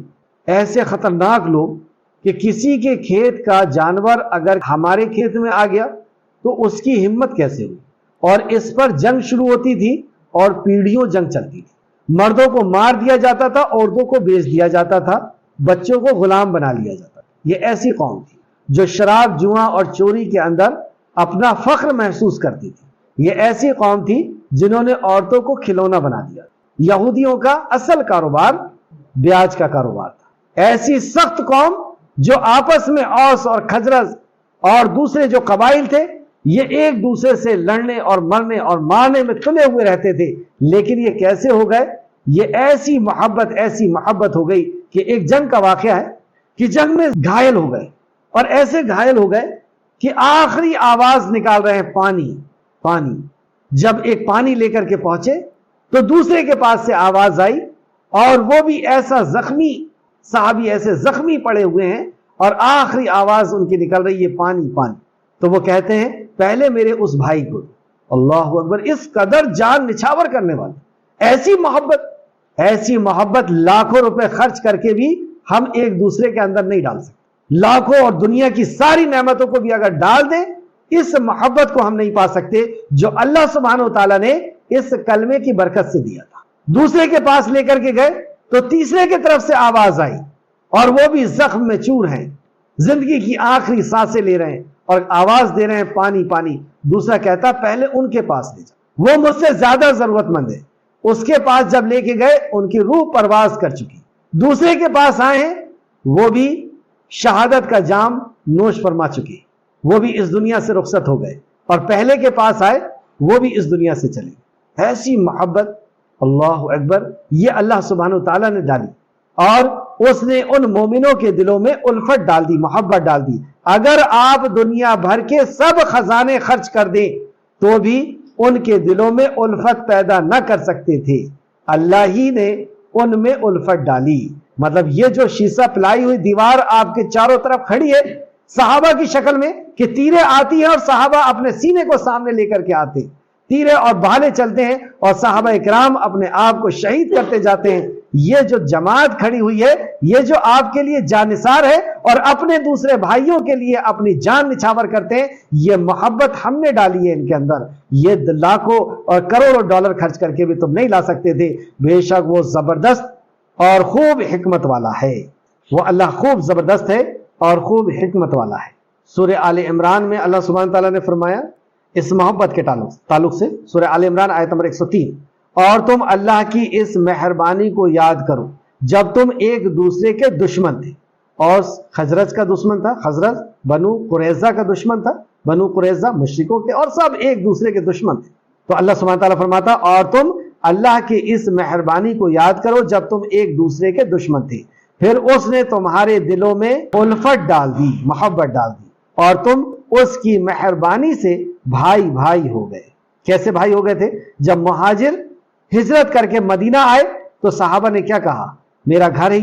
ایسے خطرناک لوگ کہ کسی کے کھیت کا جانور اگر ہمارے کھیت میں آ گیا تو اس کی ہمت کیسے ہوئی. اور اس پر جنگ شروع ہوتی تھی اور پیڑھیوں جنگ چلتی تھی. مردوں کو مار دیا جاتا تھا، عورتوں کو بیچ دیا جاتا تھا، بچوں کو غلام بنا لیا جاتا تھا. یہ ایسی قوم تھی جو شراب، جوا اور چوری کے اندر اپنا فخر محسوس کرتی تھی. یہ ایسی قوم تھی جنہوں نے عورتوں کو کھلونا بنا دیا. یہودیوں کا اصل کاروبار بیاج کا کاروبار تھا. ایسی سخت قوم جو آپس میں اوس اور خزرج اور دوسرے جو قبائل تھے، یہ ایک دوسرے سے لڑنے اور مرنے اور مارنے میں تلے ہوئے رہتے تھے. لیکن یہ کیسے ہو گئے؟ یہ ایسی محبت ہو گئی کہ ایک جنگ کا واقعہ ہے کہ جنگ میں گھائل ہو گئے، اور ایسے گھائل ہو گئے کہ آخری آواز نکال رہے ہیں، پانی پانی. جب ایک پانی لے کر کے پہنچے تو دوسرے کے پاس سے آواز آئی، اور وہ بھی ایسا زخمی صحابی، ایسے زخمی پڑے ہوئے ہیں، اور آخری آواز ان کی نکل رہی ہے، پانی پانی. تو وہ کہتے ہیں پہلے میرے اس بھائی کو. اللہ اکبر! اس قدر جان نچھاور کرنے والے، ایسی محبت لاکھوں روپے خرچ کر کے بھی ہم ایک دوسرے کے اندر نہیں ڈال سکتے. لاکھوں اور دنیا کی ساری نعمتوں کو بھی اگر ڈال دیں، اس محبت کو ہم نہیں پا سکتے جو اللہ سبحانہ و تعالیٰ نے اس کلمے کی برکت سے دیا تھا. دوسرے کے پاس لے کر کے گئے تو تیسرے کی طرف سے آواز آئی، اور وہ بھی زخم میں چور ہیں، زندگی کی آخری سانسیں لے رہے ہیں اور آواز دے رہے ہیں، پانی پانی. دوسرا کہتا پہلے ان کے پاس لے جا، وہ مجھ سے زیادہ ضرورت مند ہے. اس کے پاس جب لے کے گئے، ان کی روح پرواز کر چکی. دوسرے کے پاس آئے ہیں، وہ بھی شہادت کا جام نوش فرما چکی، وہ بھی اس دنیا سے رخصت ہو گئے. اور پہلے کے پاس آئے، وہ بھی اس دنیا سے چلے. ایسی محبت، اللہ اکبر، یہ اللہ سبحانہ و تعالیٰ نے ڈالی. اور اس نے ان مومنوں کے دلوں میں الفت ڈال دی، محبت ڈال دی۔ اگر آپ دنیا بھر کے سب خزانے خرچ کر دیں تو بھی ان کے دلوں میں الفت پیدا نہ کر سکتے تھے، اللہ ہی نے ان میں الفت ڈالی۔ مطلب یہ جو شیشہ پلائی ہوئی دیوار آپ کے چاروں طرف کھڑی ہے صحابہ کی شکل میں، کہ تیریں آتی ہیں اور صحابہ اپنے سینے کو سامنے لے کر کے آتے ہیں، تیرے اور بھالے چلتے ہیں اور صحابہ اکرام اپنے آپ کو شہید کرتے جاتے ہیں۔ یہ جو جماعت کھڑی ہوئی ہے، یہ جو آپ کے لیے جانثار ہے اور اپنے دوسرے بھائیوں کے لیے اپنی جان نچھاور کرتے ہیں، یہ محبت ہم نے ڈالی ہے ان کے اندر۔ یہ لاکھوں اور کروڑوں ڈالر خرچ کر کے بھی تم نہیں لا سکتے تھے۔ بے شک وہ زبردست اور خوب حکمت والا ہے، وہ اللہ خوب زبردست ہے اور خوب حکمت والا ہے۔ سورہ آل عمران میں اللہ سبحانہ تعالیٰ نے فرمایا اس محبت کے تعلق سے، سورہ آل عمران آیت نمبر 103، اور تم اللہ کی اس مہربانی کو یاد کرو جب تم ایک دوسرے کے دشمن تھے۔ اور خزرج کا دشمن تھا، خزرج بنو قریظہ کا دشمن تھا، بنو قریظہ مشرکوں کے، اور سب ایک دوسرے کے دشمن تھے۔ تو اللہ سبحانہ تعالیٰ فرماتا اور تم اللہ کی اس مہربانی کو یاد کرو جب تم ایک دوسرے کے دشمن تھے، پھر اس نے تمہارے دلوں میں الفت ڈال دی، محبت ڈال دی، اور تم اس کی مہربانی سے بھائی بھائی ہو گئے۔ کیسے بھائی ہو گئے تھے؟ جب مہاجر ہجرت کر کے مدینہ آئے تو صحابہ نے کیا کہا؟ میرا گھر ہے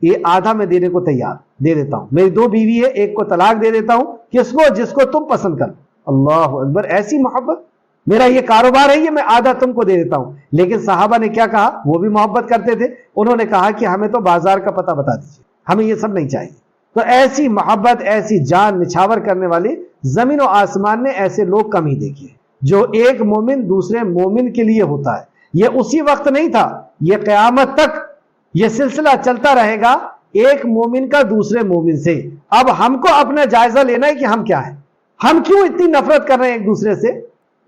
یہ آدھا میں دینے کو تیار، دے دیتا ہوں، میری 2 بیوی ہے، ایک کو طلاق دے دیتا ہوں، کس کو؟ جس کو تم پسند کر۔ اللہ اکبر، ایسی محبت! میرا یہ کاروبار ہے، یہ میں آدھا تم کو دے دیتا ہوں۔ لیکن صحابہ نے کیا کہا؟ وہ بھی محبت کرتے تھے، انہوں نے کہا کہ ہمیں تو بازار کا پتہ بتا دیجیے، ہمیں یہ سب نہیں چاہیے۔ تو ایسی محبت، ایسی جان نچھاور کرنے والی زمین و آسمان نے ایسے لوگ کم ہی دیکھے، جو ایک مومن دوسرے مومن کے لیے ہوتا ہے۔ یہ اسی وقت نہیں تھا، یہ قیامت تک یہ سلسلہ چلتا رہے گا، ایک مومن کا دوسرے مومن سے۔ اب ہم کو اپنا جائزہ لینا ہے کہ ہم کیا ہیں، ہم کیوں اتنی نفرت کر رہے ہیں ایک دوسرے سے؟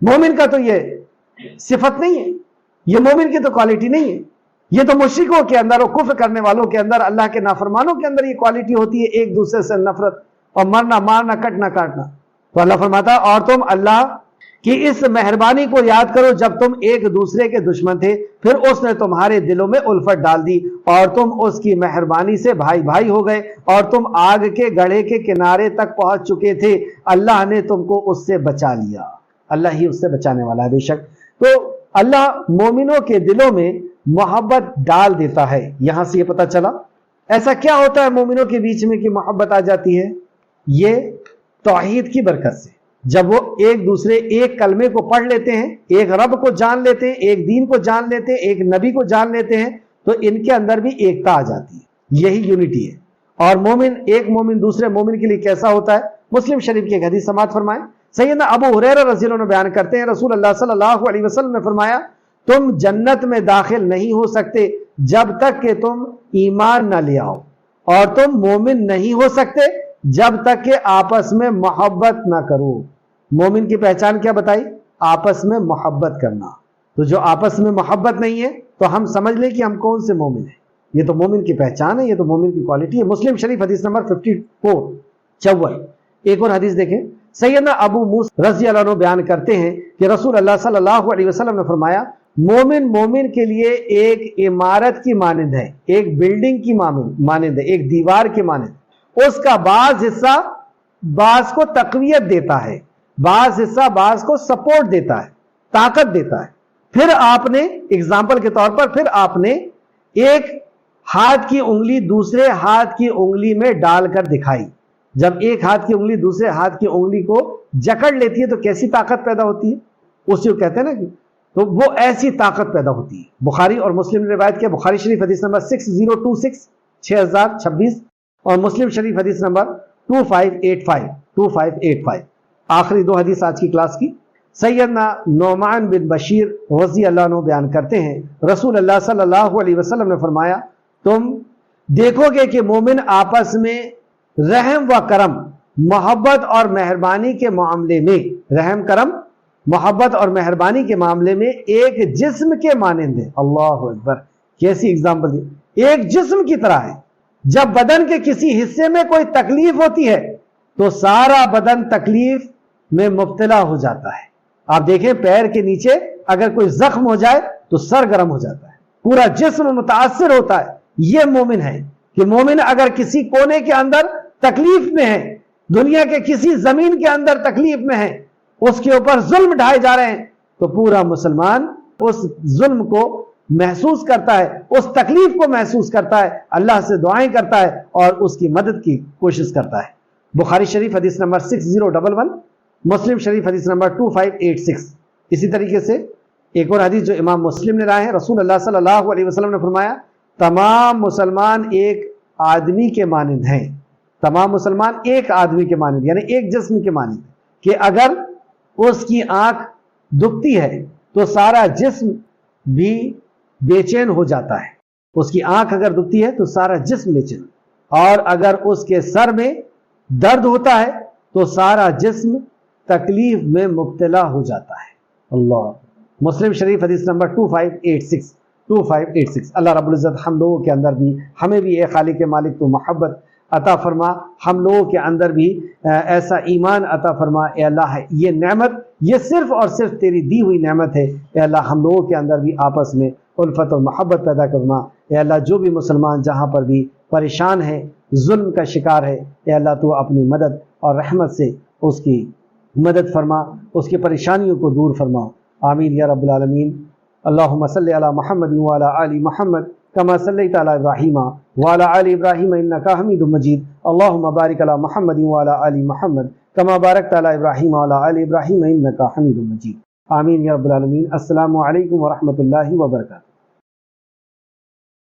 مومن کا تو یہ صفت نہیں ہے، یہ مومن کی تو کوالٹی نہیں ہے۔ یہ تو مشرکوں کے اندر اور کفر کرنے والوں کے اندر، اللہ کے نافرمانوں کے اندر یہ کوالٹی ہوتی ہے، ایک دوسرے سے نفرت اور مرنا مارنا کٹنا کاٹنا۔ تو اللہ فرماتا اور تم اللہ کی اس مہربانی کو یاد کرو جب تم ایک دوسرے کے دشمن تھے، پھر اس نے تمہارے دلوں میں الفت ڈال دی اور تم اس کی مہربانی سے بھائی بھائی ہو گئے، اور تم آگ کے گڑھے کے کنارے تک پہنچ چکے تھے، اللہ نے تم کو اس سے بچا لیا۔ اللہ ہی اس سے بچانے والا ہے بے شک۔ تو اللہ مومنوں کے دلوں میں محبت ڈال دیتا ہے۔ یہاں سے یہ پتہ چلا ایسا کیا ہوتا ہے مومنوں کے بیچ میں کہ محبت آ جاتی ہے؟ یہ توحید کی برکت سے، جب وہ ایک دوسرے ایک کلمے کو پڑھ لیتے ہیں، ایک رب کو جان لیتے ہیں، ایک دین کو جان لیتے ہیں، ایک نبی کو جان لیتے ہیں، تو ان کے اندر بھی ایکتا آ جاتی ہے، یہی یونٹی ہے۔ اور مومن، ایک مومن دوسرے مومن کے لیے کیسا ہوتا ہے؟ مسلم شریف کی ایک حدیث سماعت فرمائیں، سیدنا ابو ہریرہ رضی اللہ عنہ بیان کرتے ہیں رسول اللہ صلی اللہ علیہ وسلم نے فرمایا تم جنت میں داخل نہیں ہو سکتے جب تک کہ تم ایمان نہ لے آؤ، اور تم مومن نہیں ہو سکتے جب تک کہ آپس میں محبت نہ کرو۔ مومن کی پہچان کیا بتائی؟ آپس میں محبت کرنا۔ تو جو آپس میں محبت نہیں ہے تو ہم سمجھ لیں کہ ہم کون سے مومن ہیں۔ یہ تو مومن کی پہچان ہے، یہ تو مومن کی کوالٹی ہے۔ مسلم شریف حدیث نمبر 54 ایک اور حدیث دیکھیں، سیدنا ابو موسیٰ رضی اللہ عنہ بیان کرتے ہیں کہ رسول اللہ صلی اللہ علیہ وسلم نے فرمایا مومن مومن کے لیے ایک عمارت کی مانند ہے، ایک بلڈنگ کی مانند ہے، ایک دیوار کی مانند۔ اس کا بعض حصہ بعض کو تقویت دیتا ہے، بعض حصہ بعض کو سپورٹ دیتا ہے، طاقت دیتا ہے۔ پھر آپ نے اگزامپل کے طور پر پھر آپ نے ایک ہاتھ کی انگلی دوسرے ہاتھ کی انگلی میں ڈال کر دکھائی۔ جب ایک ہاتھ کی انگلی دوسرے ہاتھ کی انگلی کو جکڑ لیتی ہے تو کیسی طاقت پیدا ہوتی ہے؟ اسی کو کہتے ہیں نا کہ تو وہ ایسی طاقت پیدا ہوتی ہے۔ بخاری اور مسلم نے روایت کیا، بخاری شریف حدیث نمبر 6026 اور مسلم شریف حدیث نمبر 2585 آخری 2 حدیث آج کی کلاس کی۔ سیدنا نعمان بن بشیر رضی اللہ عنہ بیان کرتے ہیں رسول اللہ صلی اللہ علیہ وسلم نے فرمایا تم دیکھو گے کہ مومن آپس میں رحم و کرم، محبت اور مہربانی کے معاملے میں، رحم کرم محبت اور مہربانی کے معاملے میں ایک جسم کے مانند ہے۔ اللہ اکبر، کیسی اگزامپل دی، ایک جسم کی طرح ہے۔ جب بدن کے کسی حصے میں کوئی تکلیف ہوتی ہے تو سارا بدن تکلیف میں مبتلا ہو جاتا ہے۔ آپ دیکھیں پیر کے نیچے اگر کوئی زخم ہو جائے تو سر گرم ہو جاتا ہے، پورا جسم متاثر ہوتا ہے۔ یہ مومن ہے کہ مومن اگر کسی کونے کے اندر تکلیف میں ہے، دنیا کے کسی زمین کے اندر تکلیف میں ہے، اس کے اوپر ظلم ڈھائے جا رہے ہیں، تو پورا مسلمان اس ظلم کو محسوس کرتا ہے، اس تکلیف کو محسوس کرتا ہے، اللہ سے دعائیں کرتا ہے اور اس کی مدد کی کوشش کرتا ہے۔ بخاری شریف حدیث نمبر 6011، مسلم شریف حدیث نمبر 2586۔ اسی طریقے سے ایک اور حدیث جو امام مسلم نے لائے ہیں، رسول اللہ صلی اللہ علیہ وسلم نے فرمایا تمام مسلمان ایک آدمی کے مانند ہیں، تمام مسلمان ایک آدمی کے مانند، یعنی ایک جسم کے مانند، کہ اگر اس کی آنکھ دکھتی ہے تو سارا جسم بھی بے چین ہو جاتا ہے، اس کی آنکھ اگر دکھتی ہے تو سارا جسم بے چین، اور اگر اس کے سر میں درد ہوتا ہے تو سارا جسم تکلیف میں مبتلا ہو جاتا ہے۔ اللہ، مسلم شریف حدیث نمبر 2586۔ اللہ رب العزت ہم لوگوں کے اندر بھی، ہمیں بھی اے خالق مالک تو محبت عطا فرما، ہم لوگوں کے اندر بھی ایسا ایمان عطا فرما۔ اے اللہ یہ نعمت، یہ صرف اور صرف تیری دی ہوئی نعمت ہے۔ اے اللہ ہم لوگوں کے اندر بھی آپس میں الفت اور محبت پیدا کرنا۔ اے اللہ جو بھی مسلمان جہاں پر بھی پریشان ہے، ظلم کا شکار ہے، اے اللہ تو اپنی مدد اور رحمت سے اس کی مدد فرما، اس کی پریشانیوں کو دور فرما۔ آمین یا رب العالمین۔ اللہم صلی علی محمد وعلی آل محمد کما صلیت علی ابراہیم وعلی آل ابراہیم انکا حمید مجید۔ اللہم بارک علی محمد وعلی آل محمد کما بارکت علی ابراہیم وعلی آل ابراہیم انکا حمید مجید۔ آمین یا رب العالمین۔ السلام علیکم ورحمۃ اللہ وبرکاتہ۔